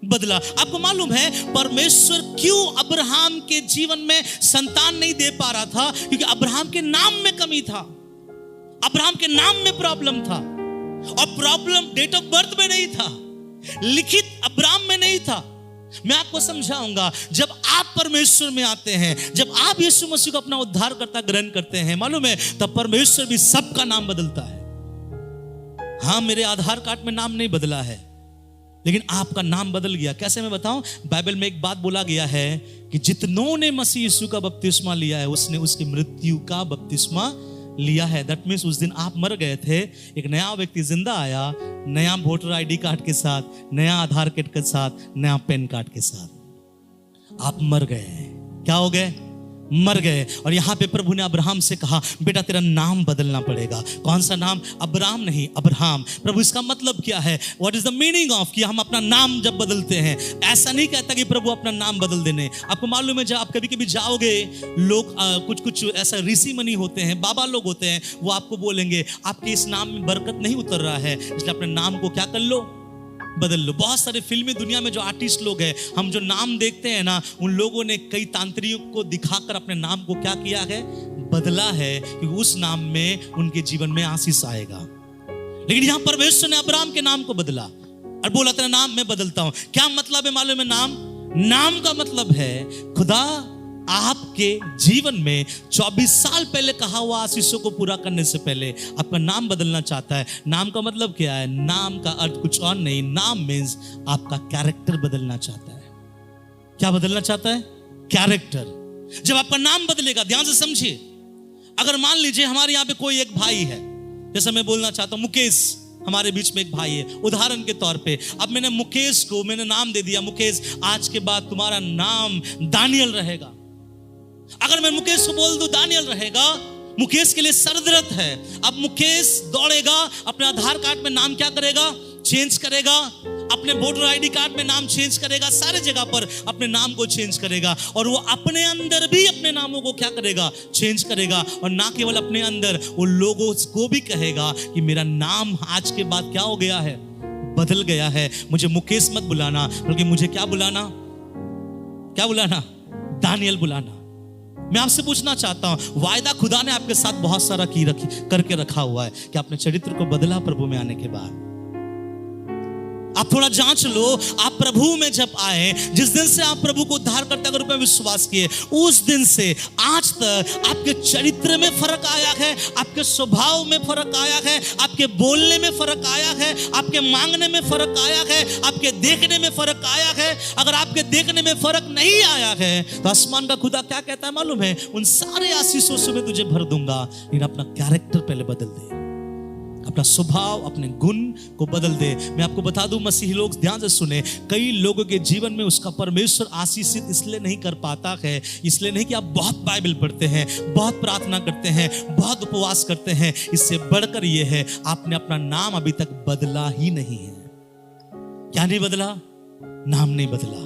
बदला। आपको मालूम है परमेश्वर क्यों अब्राहम के जीवन में संतान नहीं दे पा रहा था? क्योंकि अब्राहम के नाम में कमी था, अब्राहम के नाम में प्रॉब्लम था। और प्रॉब्लम डेट ऑफ बर्थ में नहीं था, लिखित अब्राहम में नहीं था। मैं आपको समझाऊंगा, जब आप परमेश्वर में आते हैं, जब आप यीशु मसीह को अपना उद्धारकर्ता ग्रहण करते हैं, मालूम है तब परमेश्वर भी सबका नाम बदलता है। हाँ, मेरे आधार कार्ड में नाम नहीं बदला है, लेकिन आपका नाम बदल गया। कैसे मैं बताऊं? बाइबल में एक बात बोला गया है कि जितनों ने मसीह यीशु का बपतिस्मा लिया है, उसने उसकी मृत्यु का बपतिस्मा लिया है। दैट मीन्स उस दिन आप मर गए थे, एक नया व्यक्ति जिंदा आया, नया वोटर आईडी कार्ड के साथ, नया आधार कार्ड के साथ, नया पैन कार्ड के साथ। आप मर गए। क्या हो गए? मर गए। और यहां पे प्रभु ने अब्राहम से कहा, बेटा तेरा नाम बदलना पड़ेगा। कौन सा नाम? अब्राहम नहीं, अब्राहम। प्रभु इसका मतलब क्या है? What is the meaning of कि हम अपना नाम जब बदलते हैं, ऐसा नहीं कहता कि प्रभु अपना नाम बदल देने। आपको मालूम है, जब आप कभी कभी जाओगे, लोग कुछ ऐसा ऋषि मुनि होते हैं, बाबा लोग होते हैं, वो आपको बोलेंगे आपके इस नाम में बरकत नहीं उतर रहा है, इसलिए अपने नाम को क्या कर लो? बदल लो। बहुत सारे फिल्मी दुनिया में जो आर्टिस्ट लोग हैं, हम जो नाम देखते हैं ना, उन लोगों ने कई तांत्रिकों को दिखाकर अपने नाम को क्या किया है? बदला है, क्योंकि उस नाम में उनके जीवन में आशीष आएगा। लेकिन यहां परमेश्वर ने अब्राहम के नाम को बदला और बोला तेरा नाम मैं बदलता हूं। क्या मतलब है मालूम है? नाम का मतलब है खुदा आपके जीवन में 24 साल पहले कहा हुआ आशीषों को पूरा करने से पहले आपका नाम बदलना चाहता है। नाम का मतलब क्या है? नाम का अर्थ कुछ और नहीं, नाम मीन्स आपका कैरेक्टर बदलना चाहता है। क्या बदलना चाहता है? कैरेक्टर। जब आपका नाम बदलेगा, ध्यान से समझिए, अगर मान लीजिए हमारे यहां पे कोई एक भाई है, जैसे मैं बोलना चाहता हूं मुकेश, हमारे बीच में एक भाई है, उदाहरण के तौर पे अब मैंने मुकेश को नाम दे दिया, मुकेश आज के बाद तुम्हारा नाम दानियल रहेगा। अगर मैं मुकेश को बोल दूं दानियल रहेगा, मुकेश के लिए सरदर्द है। अब मुकेश दौड़ेगा, अपने आधार कार्ड में नाम क्या करेगा? चेंज करेगा, अपने वोटर आईडी कार्ड में नाम चेंज करेगा, सारे जगह पर अपने नाम को चेंज करेगा। और वो अपने अंदर भी अपने नामों को क्या करेगा? चेंज करेगा। और ना केवल अपने अंदर, वो लोगों को भी कहेगा कि मेरा नाम आज के बाद क्या हो गया है? बदल गया है। मुझे मुकेश मत बुलाना, बल्कि मुझे क्या बुलाना? क्या बुलाना? दानियल बुलाना। मैं आपसे पूछना चाहता हूं, वायदा खुदा ने आपके साथ बहुत सारा करके रखा हुआ है कि आपने चरित्र को बदला प्रभु में आने के बाद। आप थोड़ा जांच लो, आप प्रभु में जब आए, जिस दिन से आप प्रभु को उद्धारकर्ता के रूप में विश्वास किए, उस दिन से आज तक आपके चरित्र में फर्क आया है, आपके स्वभाव में फर्क आया है, आपके बोलने में फर्क आया है, आपके मांगने में फर्क आया है, आपके देखने में फर्क आया है। अगर आपके देखने में फर्क नहीं आया है, तो आसमान का खुदा क्या कहता है मालूम है? उन सारे आशीषों से मैं तुझे भर दूंगा, लेकिन अपना कैरेक्टर पहले बदल दे, अपना स्वभाव, अपने गुण को बदल दे। मैं आपको बता दूं, मसीही लोग ध्यान से सुने, कई लोगों के जीवन में उसका परमेश्वर आशीषित इसलिए नहीं कर पाता है, इसलिए नहीं कि आप बहुत बाइबल पढ़ते हैं, बहुत प्रार्थना करते हैं, बहुत उपवास करते हैं, इससे बढ़कर यह है आपने अपना नाम अभी तक बदला ही नहीं है। क्या नहीं बदला? नाम नहीं बदला।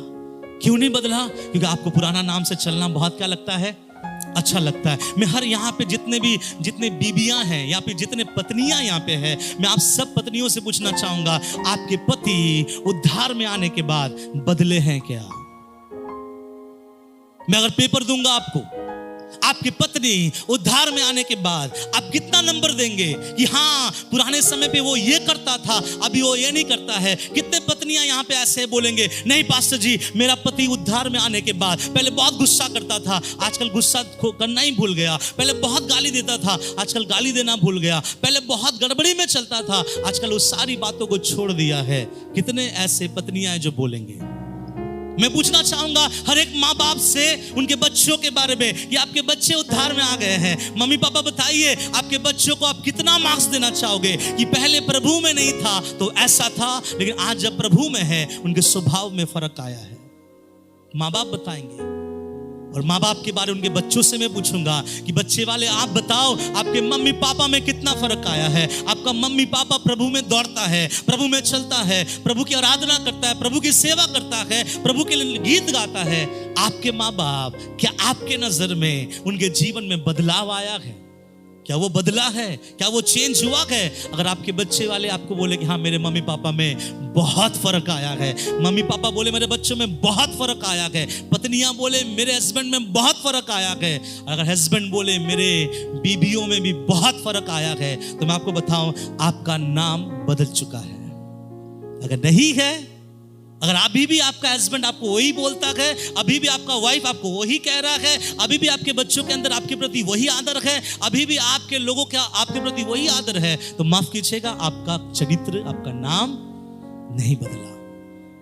क्यों नहीं बदला? क्योंकि आपको पुराना नाम से चलना बहुत क्या लगता है? अच्छा लगता है। मैं हर यहाँ पे जितने बीबियां हैं या फिर जितने पत्नियां यहाँ पे हैं, मैं आप सब पत्नियों से पूछना चाहूंगा, आपके पति उद्धार में आने के बाद बदले हैं क्या? मैं अगर पेपर दूंगा आपको, आपकी पत्नी उद्धार में आने के बाद आप कितना नंबर देंगे कि हाँ पुराने समय पे वो ये करता था, अभी वो ये नहीं करता है? कितने पत्नियां यहाँ पे ऐसे बोलेंगे, नहीं पास्टर जी, मेरा पति उद्धार में आने के बाद पहले बहुत गुस्सा करता था, आजकल गुस्सा करना ही भूल गया, पहले बहुत गाली देता था, आजकल गाली देना भूल गया, पहले बहुत गड़बड़ी में चलता था, आजकल उस सारी बातों को छोड़ दिया है। कितने ऐसे पत्नियां हैं जो बोलेंगे? मैं पूछना चाहूंगा हर एक माँ बाप से उनके बच्चों के बारे में कि आपके बच्चे उद्धार में आ गए हैं। मम्मी पापा बताइए आपके बच्चों को आप कितना मार्क्स देना चाहोगे कि पहले प्रभु में नहीं था तो ऐसा था, लेकिन आज जब प्रभु में है उनके स्वभाव में फर्क आया है। माँ बाप बताएंगे। और माँ बाप के बारे उनके बच्चों से मैं पूछूंगा कि बच्चे वाले आप बताओ आपके मम्मी पापा में कितना फर्क आया है। आपका मम्मी पापा प्रभु में दौड़ता है, प्रभु में चलता है, प्रभु की आराधना करता है, प्रभु की सेवा करता है, प्रभु के लिए गीत गाता है। आपके माँ बाप, क्या आपके नजर में उनके जीवन में बदलाव आया है? क्या वो बदला है? क्या वो चेंज हुआ है? अगर आपके बच्चे वाले आपको बोले कि हाँ मेरे मम्मी पापा में बहुत फर्क आया है, मम्मी पापा बोले मेरे बच्चों में बहुत फर्क आया है, पत्नियां बोले मेरे हस्बैंड में बहुत फर्क आया है, अगर हस्बैंड बोले मेरे बीबियों में भी बहुत फर्क आया है, तो मैं आपको बताऊं आपका नाम बदल चुका है। अगर नहीं है, अगर अभी भी आपका हस्बैंड आपको वही बोलता है, अभी भी आपका वाइफ आपको वही कह रहा है, अभी भी आपके बच्चों के अंदर आपके प्रति वही आदर है, अभी भी आपके लोगों का आपके प्रति वही आदर है, तो माफ कीजिएगा आपका चरित्र, आपका नाम नहीं बदला।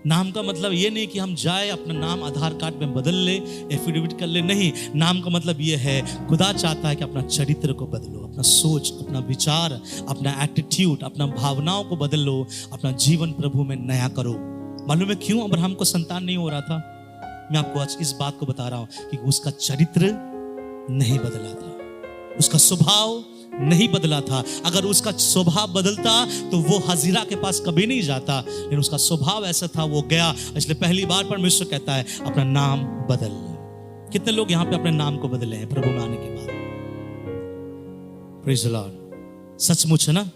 नाम का मतलब ये नहीं कि हम जाए अपना नाम आधार कार्ड में बदल ले, एफिडेविट कर ले, नहीं। नाम का मतलब ये है खुदा चाहता है कि अपना चरित्र को बदलो, अपना सोच, अपना विचार, अपना एटीट्यूड, अपना भावनाओं को बदल लो, अपना जीवन प्रभु में नया करो। मालूम है क्यों अब्राहम को संतान नहीं हो रहा था? मैं आपको आज इस बात को बता रहा हूं कि उसका चरित्र नहीं बदला था, उसका स्वभाव नहीं बदला था। अगर उसका स्वभाव बदलता तो वो हजीरा के पास कभी नहीं जाता, लेकिन उसका स्वभाव ऐसा था वो गया। इसलिए पहली बार परमेश्वर कहता है अपना नाम बदल। कितने लोग यहां पे अपने नाम को बदले हैं प्रभु में आने के बाद? Praise the Lord. सचमुच है ना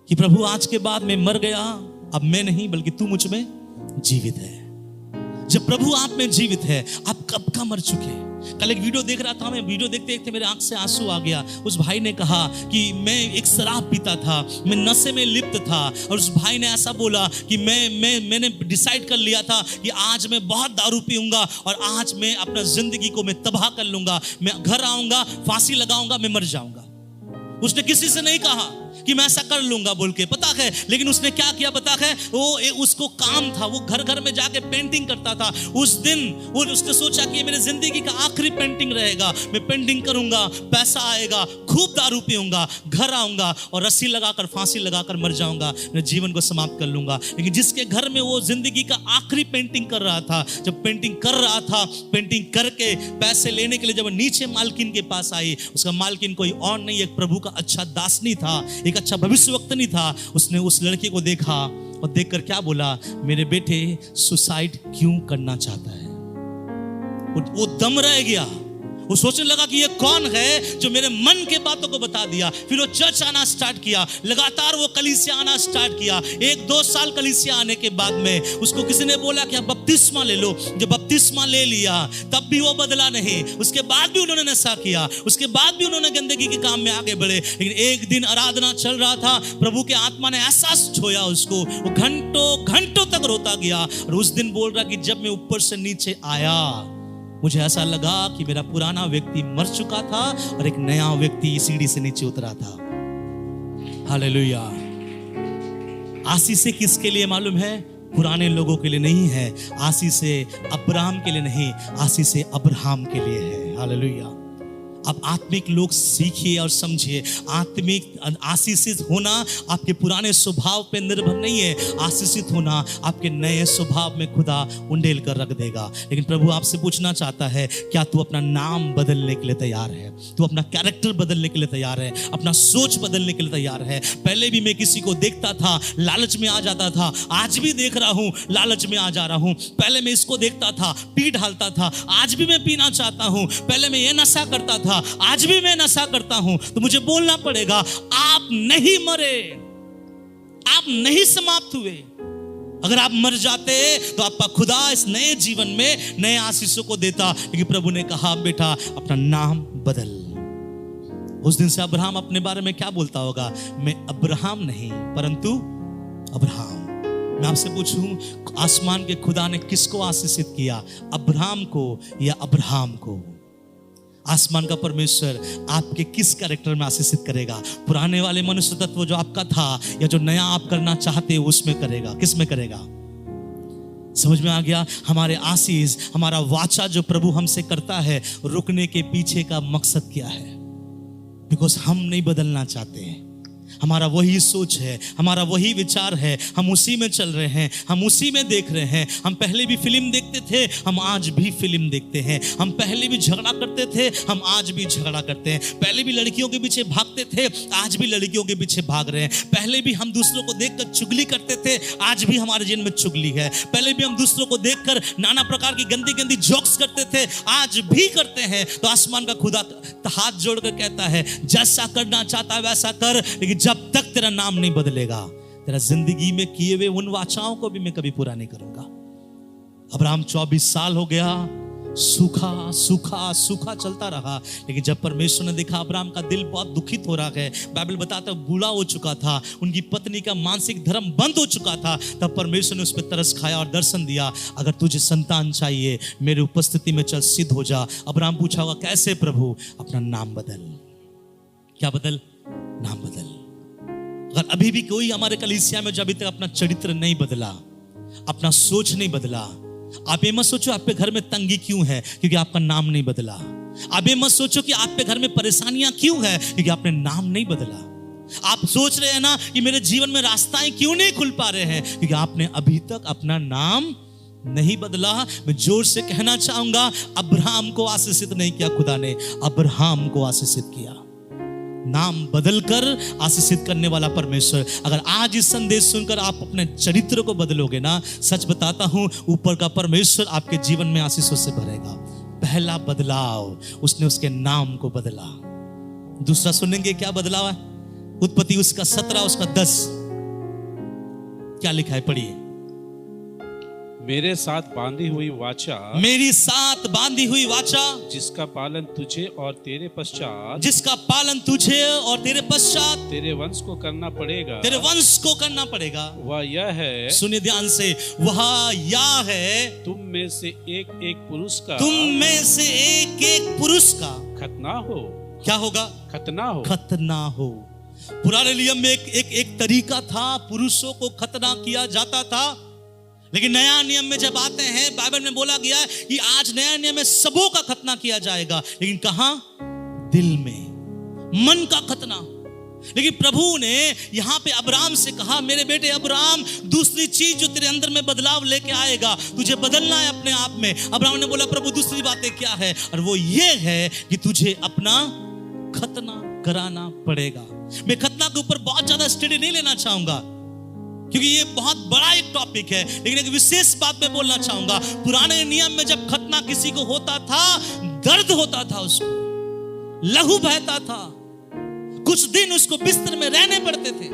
कि प्रभु आज के बाद मैं मर गया, अब मैं नहीं बल्कि तू मुझ में जीवित है। जब प्रभु आप में जीवित है, आप कब का मर चुके। कल एक वीडियो देख रहा था मैं, वीडियो देखते देखते मेरे आंख से आंसू आ गया। उस भाई ने कहा कि मैं एक शराब पीता था, मैं नशे में लिप्त था, और उस भाई ने ऐसा बोला कि मैंने डिसाइड कर लिया था कि आज मैं बहुत दारू पीऊंगा और आज मैं अपना जिंदगी को मैं तबाह कर लूंगा, मैं घर आऊंगा, फांसी लगाऊंगा, मैं मर जाऊंगा। उसने किसी से नहीं कहा कि मैं ऐसा कर लूंगा बोल के, पता है, लेकिन उसने क्या किया पता है? उसको काम था, वो घर घर में जाके पेंटिंग करता था। उस दिन वो उसने सोचा कि ये मेरे जिंदगी का आखिरी पेंटिंग रहेगा, मैं पेंटिंग करूंगा, पैसा आएगा, खूब दारू पीऊंगा, घर आऊंगा और रस्सी लगाकर फांसी लगाकर मर जाऊंगा, मैं जीवन को समाप्त कर लूंगा। लेकिन जिसके घर में वो जिंदगी का आखिरी पेंटिंग कर रहा था, जब पेंटिंग कर रहा था, पेंटिंग करके पैसे लेने के लिए जब नीचे मालकिन के पास आई, उसका मालकिन कोई और नहीं, एक प्रभु का अच्छा दास नहीं था, एक अच्छा भविष्यवक्ता नहीं था। उसने उस लड़के को देखा और देखकर क्या बोला? मेरे बेटे सुसाइड क्यों करना चाहता है? वो दम रह गया। वो सोचने लगा कि ये कौन है जो मेरे मन के बातों को बता दिया। फिर वो चर्च आना स्टार्ट किया, लगातार वो कलीसिया आना स्टार्ट किया। 1-2 साल कलीसिया आने के बाद में उसको किसी ने बोला कि आप बपतिस्मा ले लो। जब बपतिस्मा ले लिया तब भी वो बदला नहीं, उसके बाद भी उन्होंने नशा किया, उसके बाद भी उन्होंने गंदगी के काम में आगे बढ़े। लेकिन एक दिन आराधना चल रहा था, प्रभु के आत्मा ने ऐसा छोया उसको, वो घंटों घंटों तक रोता गया। और उस दिन बोल रहा कि जब मैं ऊपर से नीचे आया मुझे ऐसा लगा कि मेरा पुराना व्यक्ति मर चुका था और एक नया व्यक्ति सीढ़ी से नीचे उतरा था। हालेलुया। आशीष किसके लिए मालूम है? पुराने लोगों के लिए नहीं है, आशीष अब्राहम के लिए नहीं, आशीष अब्राहम के लिए है। हालेलुया। अब आत्मिक लोग सीखिए और समझिए, आत्मिक आशीषित होना आपके पुराने स्वभाव पे निर्भर नहीं है, आशीषित होना आपके नए स्वभाव में खुदा उंडेल कर रख देगा। लेकिन प्रभु आपसे पूछना चाहता है, क्या तू अपना नाम बदलने के लिए तैयार है? तू अपना कैरेक्टर बदलने के लिए तैयार है? अपना सोच बदलने के लिए तैयार है? पहले भी मैं किसी को देखता था, लालच में आ जाता था, आज भी देख रहा हूं, लालच में आ जा रहा हूं। पहले मैं इसको देखता था, पी ढालता था, आज भी मैं पीना चाहता हूं। पहले मैं ये नशा करता था, आज भी मैं नशा करता हूं। तो मुझे बोलना पड़ेगा, आप नहीं मरे, आप नहीं समाप्त हुए। अगर आप मर जाते तो आपका खुदा इस नए जीवन में नए आशीषों को देता। लेकिन प्रभु ने कहा बेटा अपना नाम बदल। उस दिन से अब्राहम अपने बारे में क्या बोलता होगा? मैं अब्राहम नहीं परंतु अब्राहम। मैं आपसे पूछूं, आसमान के खुदा ने किसको आशीषित किया? अब्राहम को या अब्राहम को? आसमान का परमेश्वर आपके किस कैरेक्टर में आशीषित करेगा? पुराने वाले मनुष्य तत्व जो आपका था या जो नया आप करना चाहते हो उसमें करेगा? किस में करेगा? समझ में आ गया? हमारे आशीष, हमारा वाचा जो प्रभु हमसे करता है, रुकने के पीछे का मकसद क्या है? बिकॉज हम नहीं बदलना चाहते हैं। हमारा वही सोच है, हमारा वही विचार है, हम उसी में चल रहे हैं, हम उसी में देख रहे हैं। हम पहले भी फिल्म देखते थे, हम आज भी फिल्म देखते हैं। हम पहले भी झगड़ा करते थे, हम आज भी झगड़ा करते हैं। पहले भी लड़कियों के पीछे भागते थे, आज भी लड़कियों के पीछे भाग रहे हैं। पहले भी हम दूसरों को देखकर चुगली करते थे, आज भी हमारे जीवन में चुगली है। पहले भी हम दूसरों को देखकर नाना प्रकार की गंदी गंदी जोक्स करते थे, आज भी करते हैं। तो आसमान का खुदा हाथ जोड़कर कहता है, जैसा करना चाहता है वैसा कर, लेकिन जब तक तेरा नाम नहीं बदलेगा, तेरा जिंदगी में किए हुए उन वाचाओं को भी मैं कभी पूरा नहीं करूंगा। अब्राहम 24 साल हो गया, सूखा सूखा सूखा चलता रहा। लेकिन जब परमेश्वर ने देखा अब्राहम का दिल बहुत दुखित हो रहा है, बाइबल बताता है बूढ़ा हो चुका था, उनकी पत्नी का मानसिक धर्म बंद हो चुका था, तब परमेश्वर ने उस पर तरस खाया और दर्शन दिया, अगर तुझे संतान चाहिए मेरी उपस्थिति में चल, सिद्ध हो जा। अब्राहम पूछा होगा, कैसे प्रभु? अपना नाम बदल। क्या बदल? नाम बदल। अगर अभी भी कोई हमारे कलीसिया में जो अभी तक अपना चरित्र नहीं बदला, अपना सोच नहीं बदला, आप ये मत सोचो आप पे घर में तंगी क्यों है, क्योंकि आपका नाम नहीं बदला। आप ये मत सोचो कि आप पे घर में परेशानियां क्यों है, क्योंकि आपने नाम नहीं बदला। आप सोच रहे हैं ना कि मेरे जीवन में रास्ताएं क्यों नहीं खुल पा रहे हैं, क्योंकि आपने अभी तक अपना नाम नहीं बदला। मैं जोर से कहना चाहूंगा, अब्राहम को आशीषित नहीं किया खुदा ने, अब्राहम को आशीषित किया। नाम बदलकर आशीषित करने वाला परमेश्वर। अगर आज इस संदेश सुनकर आप अपने चरित्र को बदलोगे ना, सच बताता हूं, ऊपर का परमेश्वर आपके जीवन में आशीषों से भरेगा। पहला बदलाव, उसने उसके नाम को बदला। दूसरा सुनेंगे क्या बदलाव है? उत्पत्ति उसका 17 उसका 10 क्या लिखा है, पढ़िए। मेरे साथ बांधी हुई वाचा, मेरी साथ बांधी हुई वाचा, जिसका पालन तुझे और तेरे पश्चात, जिसका पालन तुझे और तेरे पश्चात तेरे वंश को करना पड़ेगा, तेरे वंश को करना पड़ेगा। वह यह है, सुनिए ध्यान से, वह यह है, तुम में से एक एक पुरुष का, तुम में से एक एक पुरुष का खतना हो। क्या होगा? खतना हो। खतना हो। पुराने नियम में एक तरीका था, पुरुषों को खतना किया जाता था। लेकिन नया नियम में जब आते हैं, बाइबल में बोला गया है कि आज नया नियम में सबों का खतना किया जाएगा, लेकिन कहां? दिल में, मन का खतना। लेकिन प्रभु ने यहां पे अब्राहम से कहा, मेरे बेटे अब्राहम, दूसरी चीज जो तेरे अंदर में बदलाव लेके आएगा, तुझे बदलना है अपने आप में। अब्राहम ने बोला, प्रभु दूसरी बातें क्या है? और वो ये है कि तुझे अपना खतना कराना पड़ेगा। मैं खतना के ऊपर बहुत ज्यादा स्टडी नहीं लेना चाहूंगा, क्योंकि ये बहुत बड़ा एक टॉपिक है, लेकिन एक विशेष बात मैं बोलना चाहूंगा। पुराने नियम में जब खतना किसी को होता था, दर्द होता था, उसको लहू बहता था, कुछ दिन उसको बिस्तर में रहने पड़ते थे।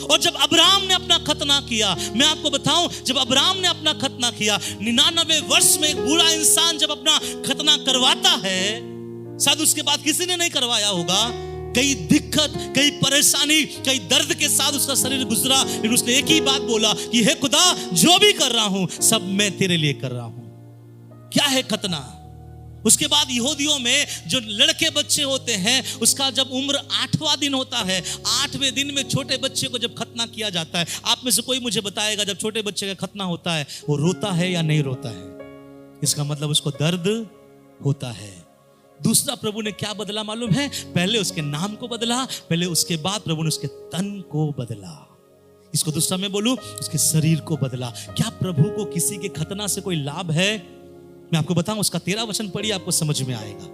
और जब अब्राहम ने अपना खतना किया, मैं आपको बताऊं, जब अब्राहम ने अपना खतना किया, 99 वर्ष में एक बूढ़ा इंसान जब अपना खतना करवाता है, शायद उसके बाद किसी ने नहीं करवाया होगा, कई दिक्कत, कई परेशानी, कई दर्द के साथ उसका शरीर गुजरा, लेकिन उसने एक ही बात बोला कि हे खुदा, जो भी कर रहा हूं सब मैं तेरे लिए कर रहा हूं। क्या है खतना? उसके बाद यहूदियों में जो लड़के बच्चे होते हैं, उसका जब उम्र 8वां दिन होता है, 8वें दिन में छोटे बच्चे को जब खतना किया जाता है, आप में से कोई मुझे बताएगा जब छोटे बच्चे का खतना होता है वो रोता है या नहीं रोता है? इसका मतलब उसको दर्द होता है। दूसरा प्रभु ने क्या बदला मालूम है? पहले उसके नाम को बदला, पहले उसके बाद प्रभु ने उसके तन को बदला। इसको दूसरा मैं बोलूं, उसके शरीर को बदला। क्या प्रभु को किसी के खतना से कोई लाभ है? मैं आपको बताऊं, उसका 13 वचन पढ़िए, आपको समझ में आएगा।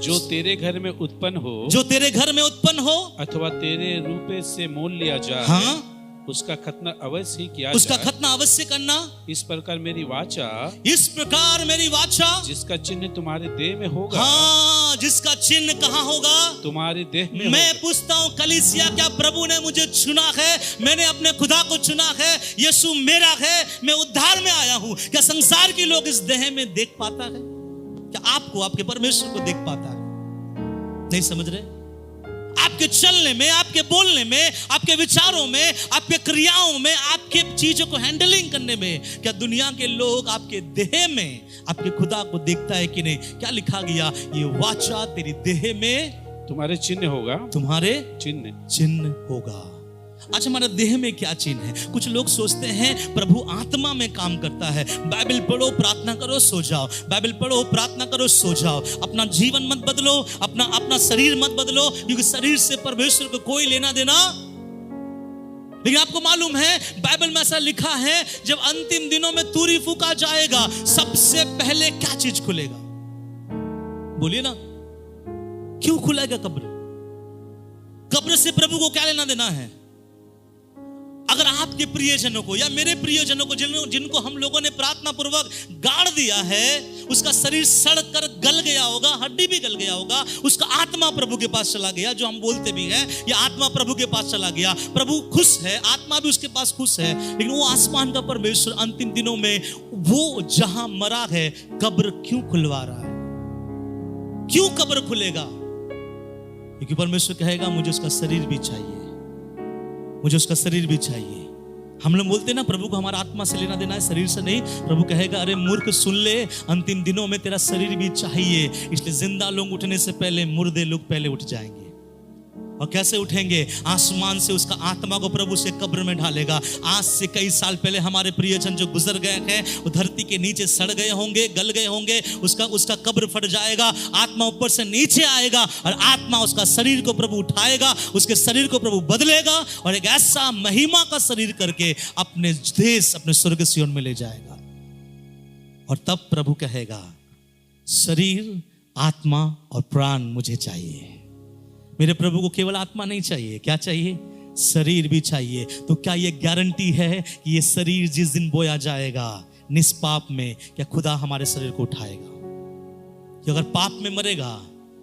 जो तेरे घर में उत्पन्न हो, जो तेरे घर में उत्पन्न हो, अथवा तेरे रूपे से मोल लिया जाए, हाँ, उसका खतना अवश्य ही किया उसका जाए। खतना अवश्य करना। इस प्रकार मेरी वाचा, इस प्रकार मेरी वाचा, जिसका चिन्ह तुम्हारे देह में होगा, हाँ, जिसका चिन्ह कहाँ होगा? तुम्हारे देह में। मैं पूछता हूँ कलीसिया, क्या प्रभु ने मुझे चुना है? मैंने अपने खुदा को चुना है? यीशु मेरा है, मैं उद्धार में आया हूँ। क्या संसार के लोग इस देह में देख पाता है? क्या आपको, आपके परमेश्वर को देख पाता है? नहीं समझ रहे? आपके चलने में, आपके बोलने में, आपके विचारों में, आपके क्रियाओं में, आपके चीजों को हैंडलिंग करने में, क्या दुनिया के लोग आपके देह में आपके खुदा को देखता है कि नहीं? क्या लिखा गया? ये वाचा तेरी देह में तुम्हारे चिन्ह होगा, तुम्हारे चिन्ह चिन्ह होगा। आज हमारे देह में क्या चिन्ह है? कुछ लोग सोचते हैं प्रभु आत्मा में काम करता है। बाइबल पढ़ो, प्रार्थना करो, सो जाओ। बाइबल पढ़ो, प्रार्थना करो, सो जाओ। अपना जीवन मत बदलो, अपना शरीर मत बदलो, क्योंकि शरीर से परमेश्वर को कोई लेना देना। लेकिन आपको मालूम है बाइबल में ऐसा लिखा है, जब अंतिम दिनों में तुरी फूका जाएगा, सबसे पहले क्या चीज खुलेगा? बोलिए ना, क्यों खुलेगा कब्र? कब्र से प्रभु को क्या लेना देना है? अगर आपके प्रियजनों को या मेरे प्रियजनों को जिनको हम लोगों ने प्रार्थना पूर्वक गाड़ दिया है, उसका शरीर सड़ कर गल गया होगा, हड्डी भी गल गया होगा, उसका आत्मा प्रभु के पास चला गया, जो हम बोलते भी हैं, ये आत्मा प्रभु के पास चला गया। प्रभु खुश है, आत्मा भी उसके पास खुश है। लेकिन वो आसमान का परमेश्वर अंतिम दिनों में वो जहां मरा है, कब्र क्यों खुलवा रहा है? क्यों कब्र खुलेगा? क्योंकि परमेश्वर कहेगा मुझे उसका शरीर भी चाहिए, मुझे उसका शरीर भी चाहिए। हम लोग बोलते हैं ना प्रभु को हमारा आत्मा से लेना देना है, शरीर से नहीं। प्रभु कहेगा अरे मूर्ख सुन ले, अंतिम दिनों में तेरा शरीर भी चाहिए। इसलिए जिंदा लोग उठने से पहले मुर्दे लोग पहले उठ जाएंगे। और कैसे उठेंगे? आसमान से उसका आत्मा को प्रभु से कब्र में ढालेगा। आज से कई साल पहले हमारे प्रियजन जो गुजर गए हैं, वो धरती के नीचे सड़ गए होंगे, गल गए होंगे, उसका कब्र फट जाएगा, आत्मा ऊपर से नीचे आएगा और आत्मा उसका शरीर को प्रभु उठाएगा, उसके शरीर को प्रभु बदलेगा और एक ऐसा महिमा का शरीर करके अपने देश, अपने स्वर्ग सियोन में ले जाएगा। और तब प्रभु कहेगा शरीर, आत्मा और प्राण मुझे चाहिए। मेरे प्रभु को केवल आत्मा नहीं चाहिए, क्या चाहिए? शरीर भी चाहिए। तो क्या ये गारंटी है कि ये शरीर जिस दिन बोया जाएगा निष्पाप में, क्या खुदा हमारे शरीर को उठाएगा? कि अगर पाप में मरेगा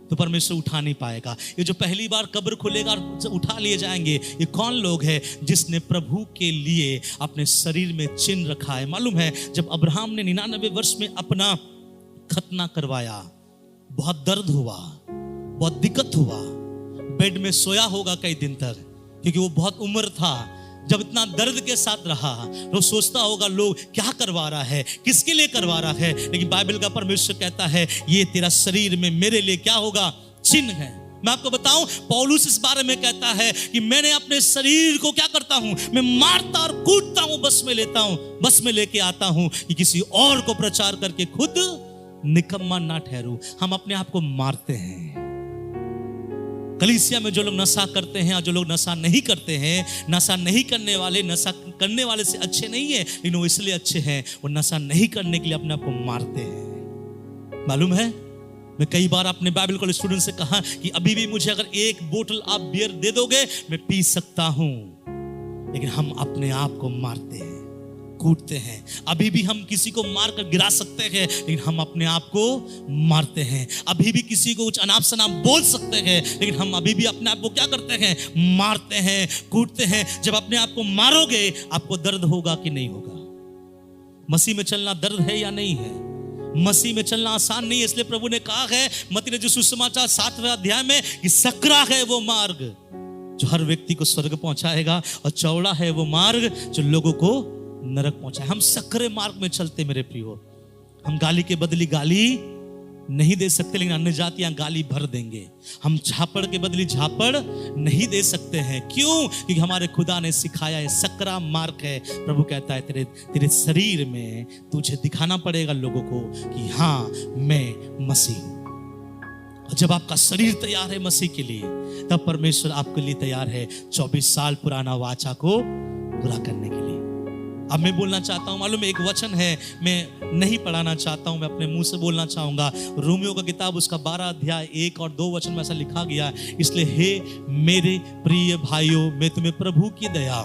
तो परमेश्वर उठा नहीं पाएगा। ये जो पहली बार कब्र खुलेगा और उठा लिए जाएंगे, ये कौन लोग हैं? जिसने प्रभु के लिए अपने शरीर में चिन्ह रखा है। मालूम है जब अब्राहम ने 99 वर्ष में अपना खतना करवाया, बहुत दर्द हुआ, बहुत दिक्कत हुआ, बेड में सोया होगा कई दिन तक, क्योंकि वो बहुत उम्र था। जब इतना दर्द के साथ रहा तो सोचता होगा लोग क्या करवा रहा है, किसके लिए करवा रहा है। लेकिन बाइबल का परमेश्वर कहता है ये तेरा शरीर में मेरे लिए क्या होगा? चिन्ह है। मैं आपको बताऊं, पौलुस इस बारे में कहता है कि मैंने अपने शरीर को क्या करता हूं? मैं मारता और कूटता हूं, बस में लेता हूं, बस में लेके आता हूं कि किसी और को प्रचार करके खुद निकम्मा ना ठहरूं। हम अपने आप को मारते हैं। कलीसिया में जो लोग नशा करते हैं और जो लोग नशा नहीं करते हैं, नशा नहीं करने वाले नशा करने वाले से अच्छे नहीं है, लेकिन वो इसलिए अच्छे हैं, वो नशा नहीं करने के लिए अपने आप को मारते हैं। मालूम है मैं कई बार अपने बाइबल कॉलेज स्टूडेंट से कहा कि अभी भी मुझे अगर एक बोतल आप बियर दे दोगे मैं पी सकता हूं, लेकिन हम अपने आप को मारते हैं, कूटते हैं। अभी भी हम किसी को मारकर गिरा सकते हैं, लेकिन हम अपने आप को मारते हैं। अभी भी किसी को कुछ अनाप शनाप बोल सकते हैं, लेकिन हम अभी भी अपने आप को क्या करते हैं? मारते हैं, कूटते हैं। जब अपने आप को मारोगे आपको दर्द होगा कि नहीं होगा? मसीह में चलना दर्द है या नहीं है? मसीह में चलना आसान नहीं है। इसलिए प्रभु ने कहा है मत्ती ने जो सुसमाचार 7वें अध्याय में कि सकरा है वो मार्ग जो हर व्यक्ति को स्वर्ग पहुंचाएगा, और चौड़ा है वो मार्ग जो लोगों को नरक पहुंचाए। हम सकरे मार्ग में चलते मेरे प्रियो। हम गाली के बदली गाली नहीं दे सकते, लेकिन अन्य जातियां गाली भर देंगे। हम झापड़ के बदली झापड़ नहीं दे सकते हैं। क्यों? क्योंकि हमारे खुदा ने सिखाया है सकरा मार्ग है। प्रभु कहता है तेरे शरीर में तुझे दिखाना पड़ेगा लोगों को कि हाँ मैं मसीह हूं। और जब आपका शरीर तैयार है मसीह के लिए, तब परमेश्वर आपके लिए तैयार है 24 साल पुराना वाचा को पूरा करने के लिए। अब मैं बोलना चाहता हूं, मालूम एक वचन है, मैं नहीं पढ़ाना चाहता हूं, मैं अपने मुंह से बोलना चाहूंगा। रोमियो का किताब उसका 12 अध्याय 1 और 2 वचन में ऐसा लिखा गया, इसलिए हे मेरे प्रिय भाइयों, मैं तुम्हें प्रभु की दया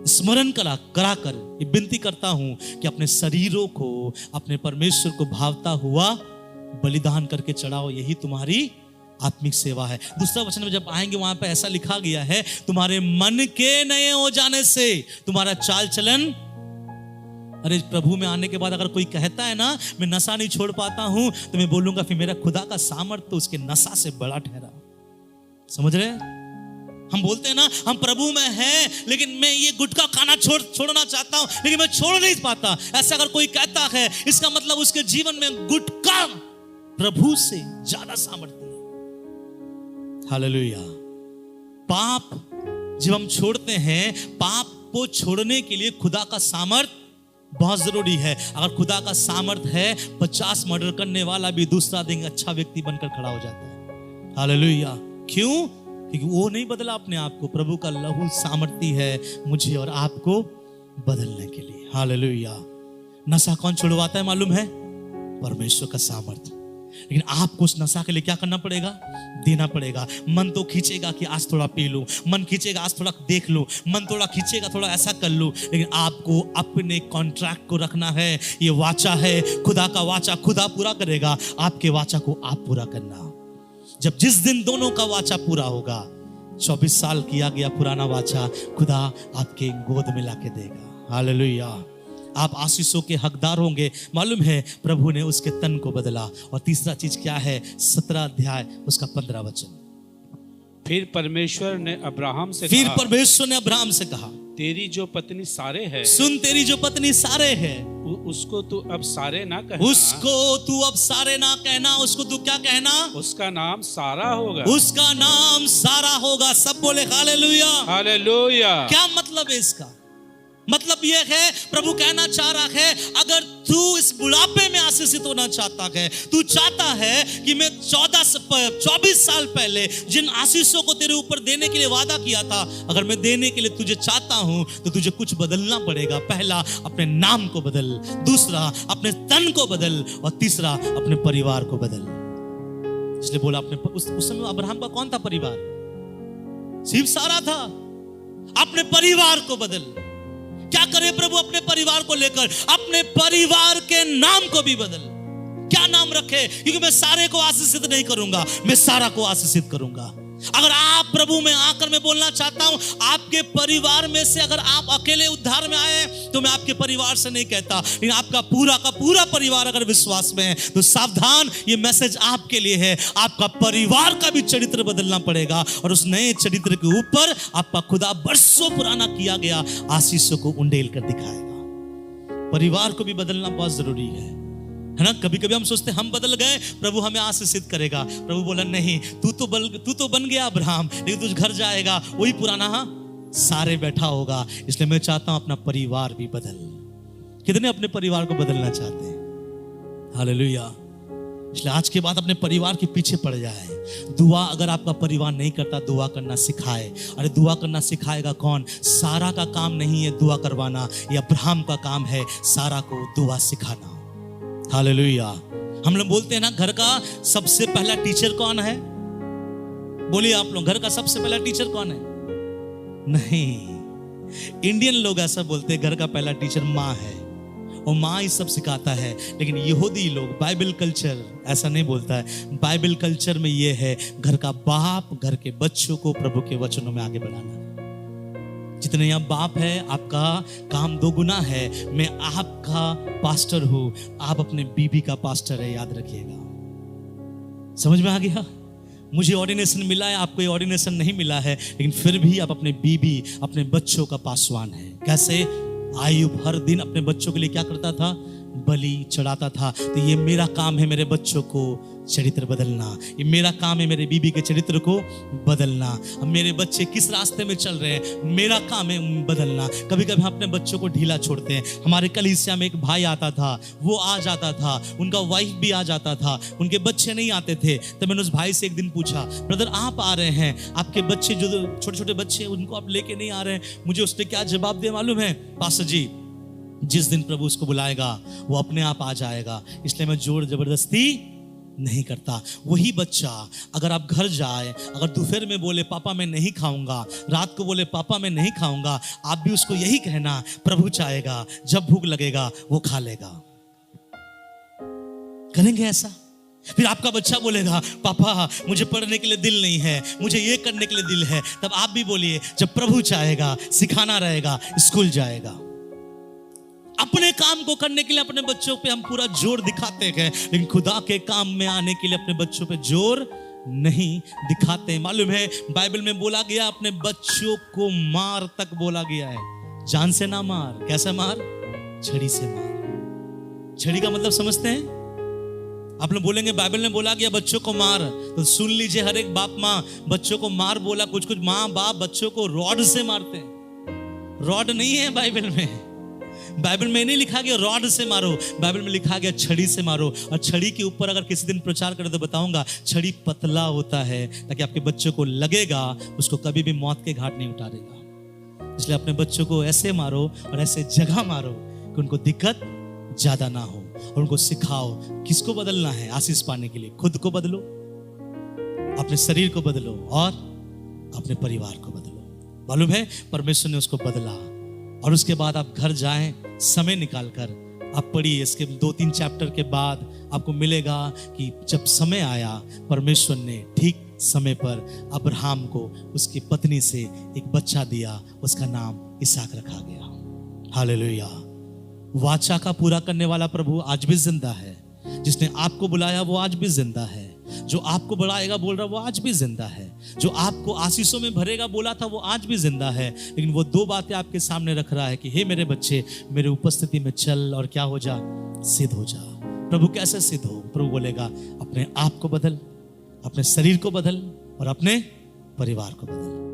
स्मरण करा कर ये विनती करता हूं कि अपने शरीरों को अपने परमेश्वर को भावता हुआ बलिदान करके चढ़ाओ, यही तुम्हारी आत्मिक सेवा है। दूसरा वचन में जब आएंगे वहां पर ऐसा लिखा गया है, तुम्हारे मन के नए हो जाने से तुम्हारा चाल चलन। अरे प्रभु में आने के बाद अगर कोई कहता है ना मैं नशा नहीं छोड़ पाता हूं, तो मैं बोलूंगा फिर मेरा खुदा का सामर्थ तो उसके नशा से बड़ा ठहरा। समझ रहे? हम बोलते हैं ना हम प्रभु में हैं, लेकिन मैं ये गुटखा खाना छोड़ना चाहता हूं, लेकिन मैं छोड़ नहीं पाता। ऐसा अगर कोई कहता है, इसका मतलब उसके जीवन में गुटखा प्रभु से ज्यादा सामर्थ्य है। हालेलुया। पाप जब हम छोड़ते हैं, पाप को छोड़ने के लिए खुदा का सामर्थ बहुत जरूरी है। अगर खुदा का सामर्थ है, 50 मर्डर करने वाला भी दूसरा दिन अच्छा व्यक्ति बनकर खड़ा हो जाता है। हालेलुया। क्यों? क्योंकि वो नहीं बदला अपने आप को। प्रभु का लहू सामर्थी है मुझे और आपको बदलने के लिए। हालेलुया। नशा कौन छुड़वाता है मालूम है? परमेश्वर का सामर्थ। लेकिन आपको उस नशा के लिए क्या करना पड़ेगा? देना पड़ेगा। मन तो खींचेगा कि आज थोड़ा पी लूं, मन खींचेगा आज थोड़ा देख लूं, मन थोड़ा खींचेगा थोड़ा ऐसा कर लूं, लेकिन आपको अपने कॉन्ट्रैक्ट को रखना है। ये वाचा है, खुदा का वाचा खुदा पूरा करेगा, आपके वाचा को आप पूरा करना। जब जिस दिन दोनों का वाचा पूरा होगा, 24 साल किया गया पुराना वाचा खुदा आपके गोद में लाके देगा। हालेलुया। आप आशीषों के हकदार होंगे। मालूम है प्रभु ने उसके तन को बदला। और तीसरा चीज क्या है? 17 अध्याय उसका 15 वचन। फिर परमेश्वर ने अब्राहम से फिर कहा, परमेश्वर ने अब्राहम से कहा, तेरी जो पत्नी सारे है, सुन, तेरी जो पत्नी सारे है, उसको तू अब सारे ना कहना, उसको तू अब सारे ना कहना। उसको तू क्या कहना? उसका नाम सारा होगा। उसका नाम सारा होगा। सब बोले हालेलुया। हालेलुया। क्या मतलब है इसका? मतलब यह है, प्रभु कहना चाह रहा है, अगर तू इस बुढ़ापे में आशीषित होना चाहता है, तू चाहता है कि मैं 24 साल पहले जिन आशीषों को तेरे ऊपर देने के लिए वादा किया था, अगर मैं देने के लिए तुझे चाहता हूं, तो तुझे कुछ बदलना पड़ेगा। पहला, अपने नाम को बदल। दूसरा, अपने तन को बदल। और तीसरा, अपने परिवार को बदल। इसलिए बोला अपने उस समय अब्राहम का कौन था परिवार? सिर्फ सारा था। अपने परिवार को बदल। क्या करे प्रभु अपने परिवार को लेकर? अपने परिवार के नाम को भी बदल। क्या नाम रखे? क्योंकि मैं सारे को आशीषित नहीं करूंगा, मैं सारा को आशीषित करूंगा। अगर आप प्रभु में आकर मैं बोलना चाहता हूं, आपके परिवार में से अगर आप अकेले उद्धार में आए, तो मैं आपके परिवार से नहीं कहता, लेकिन आपका पूरा का पूरा परिवार अगर विश्वास में है, तो सावधान, ये मैसेज आपके लिए है। आपका परिवार का भी चरित्र बदलना पड़ेगा, और उस नए चरित्र के ऊपर आपका खुदा बरसों पुराना किया गया आशीषों को उंडेल कर दिखाएगा। परिवार को भी बदलना बहुत जरूरी है ना? कभी कभी हम सोचते हम बदल गए, प्रभु हमें आशीषित करेगा। प्रभु बोला नहीं, तू तो बन गया अब्राहम, लेकिन तू घर जाएगा वही पुराना सारे बैठा होगा। इसलिए मैं चाहता हूं अपना परिवार भी बदल। कितने अपने परिवार को बदलना चाहते हैं? हालेलुया। इसलिए आज के बाद अपने परिवार के पीछे पड़ जाए। दुआ अगर आपका परिवार नहीं करता, दुआ करना सिखाए। अरे दुआ करना सिखाएगा कौन? सारा का काम नहीं है दुआ करवाना, ये अब्राहम का काम है सारा को दुआ सिखाना। हालेलुया। हम लोग बोलते हैं ना, घर का सबसे पहला टीचर कौन है? बोलिए आप लोग, घर का सबसे पहला टीचर कौन है? नहीं, इंडियन लोग ऐसा बोलते हैं, घर का पहला टीचर माँ है और माँ ही सब सिखाता है। लेकिन यहूदी लोग, बाइबल कल्चर ऐसा नहीं बोलता है। बाइबल कल्चर में यह है, घर का बाप घर के बच्चों को प्रभु के वचनों में आगे बढ़ाना। जितने यहाँ बाप है, आपका काम 2 गुना है। मैं आपका पास्टर हूं, आप अपने बीबी का पास्टर है, याद रखिएगा। समझ में आ गया? मुझे ऑर्डिनेशन मिला है, आपको ये ऑर्डिनेशन नहीं मिला है, लेकिन फिर भी आप अपने बीबी, अपने बच्चों का पासवान है। कैसे? आयुब हर दिन अपने बच्चों के लिए क्या करता था? बलि चढ़ाता था। तो ये मेरा काम है मेरे बच्चों को चरित्र बदलना, ये मेरा काम है मेरे बीबी के चरित्र को बदलना। अब मेरे बच्चे किस रास्ते में चल रहे हैं, मेरा काम है बदलना। कभी कभी हम अपने बच्चों को ढीला छोड़ते हैं। हमारे कलीसिया में एक भाई आता था, वो आ जाता था, उनका वाइफ भी आ जाता था, उनके बच्चे नहीं आते थे। तो मैंने उस भाई से एक दिन पूछा, ब्रदर आप आ रहे हैं, आपके बच्चे जो छोटे छोटे बच्चे उनको आप लेके नहीं आ रहे हैं? मुझे उसने क्या जवाब दिया मालूम है? पास्टर जी, जिस दिन प्रभु उसको बुलाएगा वो अपने आप आ जाएगा, इसलिए मैं जोर जबरदस्ती नहीं करता। वही बच्चा अगर आप घर जाए, अगर दोपहर में बोले पापा मैं नहीं खाऊंगा, रात को बोले पापा मैं नहीं खाऊंगा, आप भी उसको यही कहना, प्रभु चाहेगा जब भूख लगेगा वो खा लेगा। करेंगे ऐसा? फिर आपका बच्चा बोलेगा पापा मुझे पढ़ने के लिए दिल नहीं है, मुझे ये करने के लिए दिल है, तब आप भी बोलिए जब प्रभु चाहेगा सिखाना रहेगा, स्कूल जाएगा। अपने काम को करने के लिए अपने बच्चों पे हम पूरा जोर दिखाते हैं, लेकिन खुदा के काम में आने के लिए अपने बच्चों पे जोर नहीं दिखाते। मालूम है बाइबल में बोला गया, अपने बच्चों को मार तक बोला गया है। जान से ना मार, कैसे मार? छड़ी से मार। छड़ी का मतलब समझते हैं? आप लोग बोलेंगे बाइबल ने बोला गया बच्चों को मार, तो सुन लीजिए हर एक बाप माँ बच्चों को मार बोला, कुछ कुछ माँ बाप बच्चों को रॉड से मारते हैं। रॉड नहीं है बाइबल में, बाइबल में नहीं लिखा गया रॉड से मारो, बाइबल में लिखा गया छड़ी से मारो। और छड़ी के ऊपर अगर किसी दिन प्रचार करें तो बताऊंगा, छड़ी पतला होता है ताकि आपके बच्चों को लगेगा उसको कभी भी मौत के घाट नहीं उतारेगा। इसलिए अपने बच्चों को ऐसे मारो और ऐसे जगह मारो कि उनको दिक्कत ज्यादा ना हो, और उनको सिखाओ किसको बदलना है आशीष पाने के लिए। खुद को बदलो, अपने शरीर को बदलो और अपने परिवार को बदलो। मालूम है परमेश्वर ने उसको बदला। और उसके बाद आप घर जाएं, समय निकाल कर आप पढ़िए। इसके 2-3 चैप्टर के बाद आपको मिलेगा कि जब समय आया, परमेश्वर ने ठीक समय पर अब्राहम को उसकी पत्नी से एक बच्चा दिया, उसका नाम इसहाक रखा गया। हालेलुया। वाचा का पूरा करने वाला प्रभु आज भी जिंदा है। जिसने आपको बुलाया वो आज भी जिंदा है। जो आपको बढ़ाएगा बोल रहा वो आज भी जिंदा है। जो आपको आशीषों में भरेगा बोला था वो आज भी जिंदा है। लेकिन वो 2 बातें आपके सामने रख रहा है कि हे मेरे बच्चे, मेरे उपस्थिति में चल और क्या हो जा, सिद्ध हो जा। प्रभु कैसे सिद्ध हो? प्रभु बोलेगा अपने आप को बदल, अपने शरीर को बदल और अपने परिवार को बदल।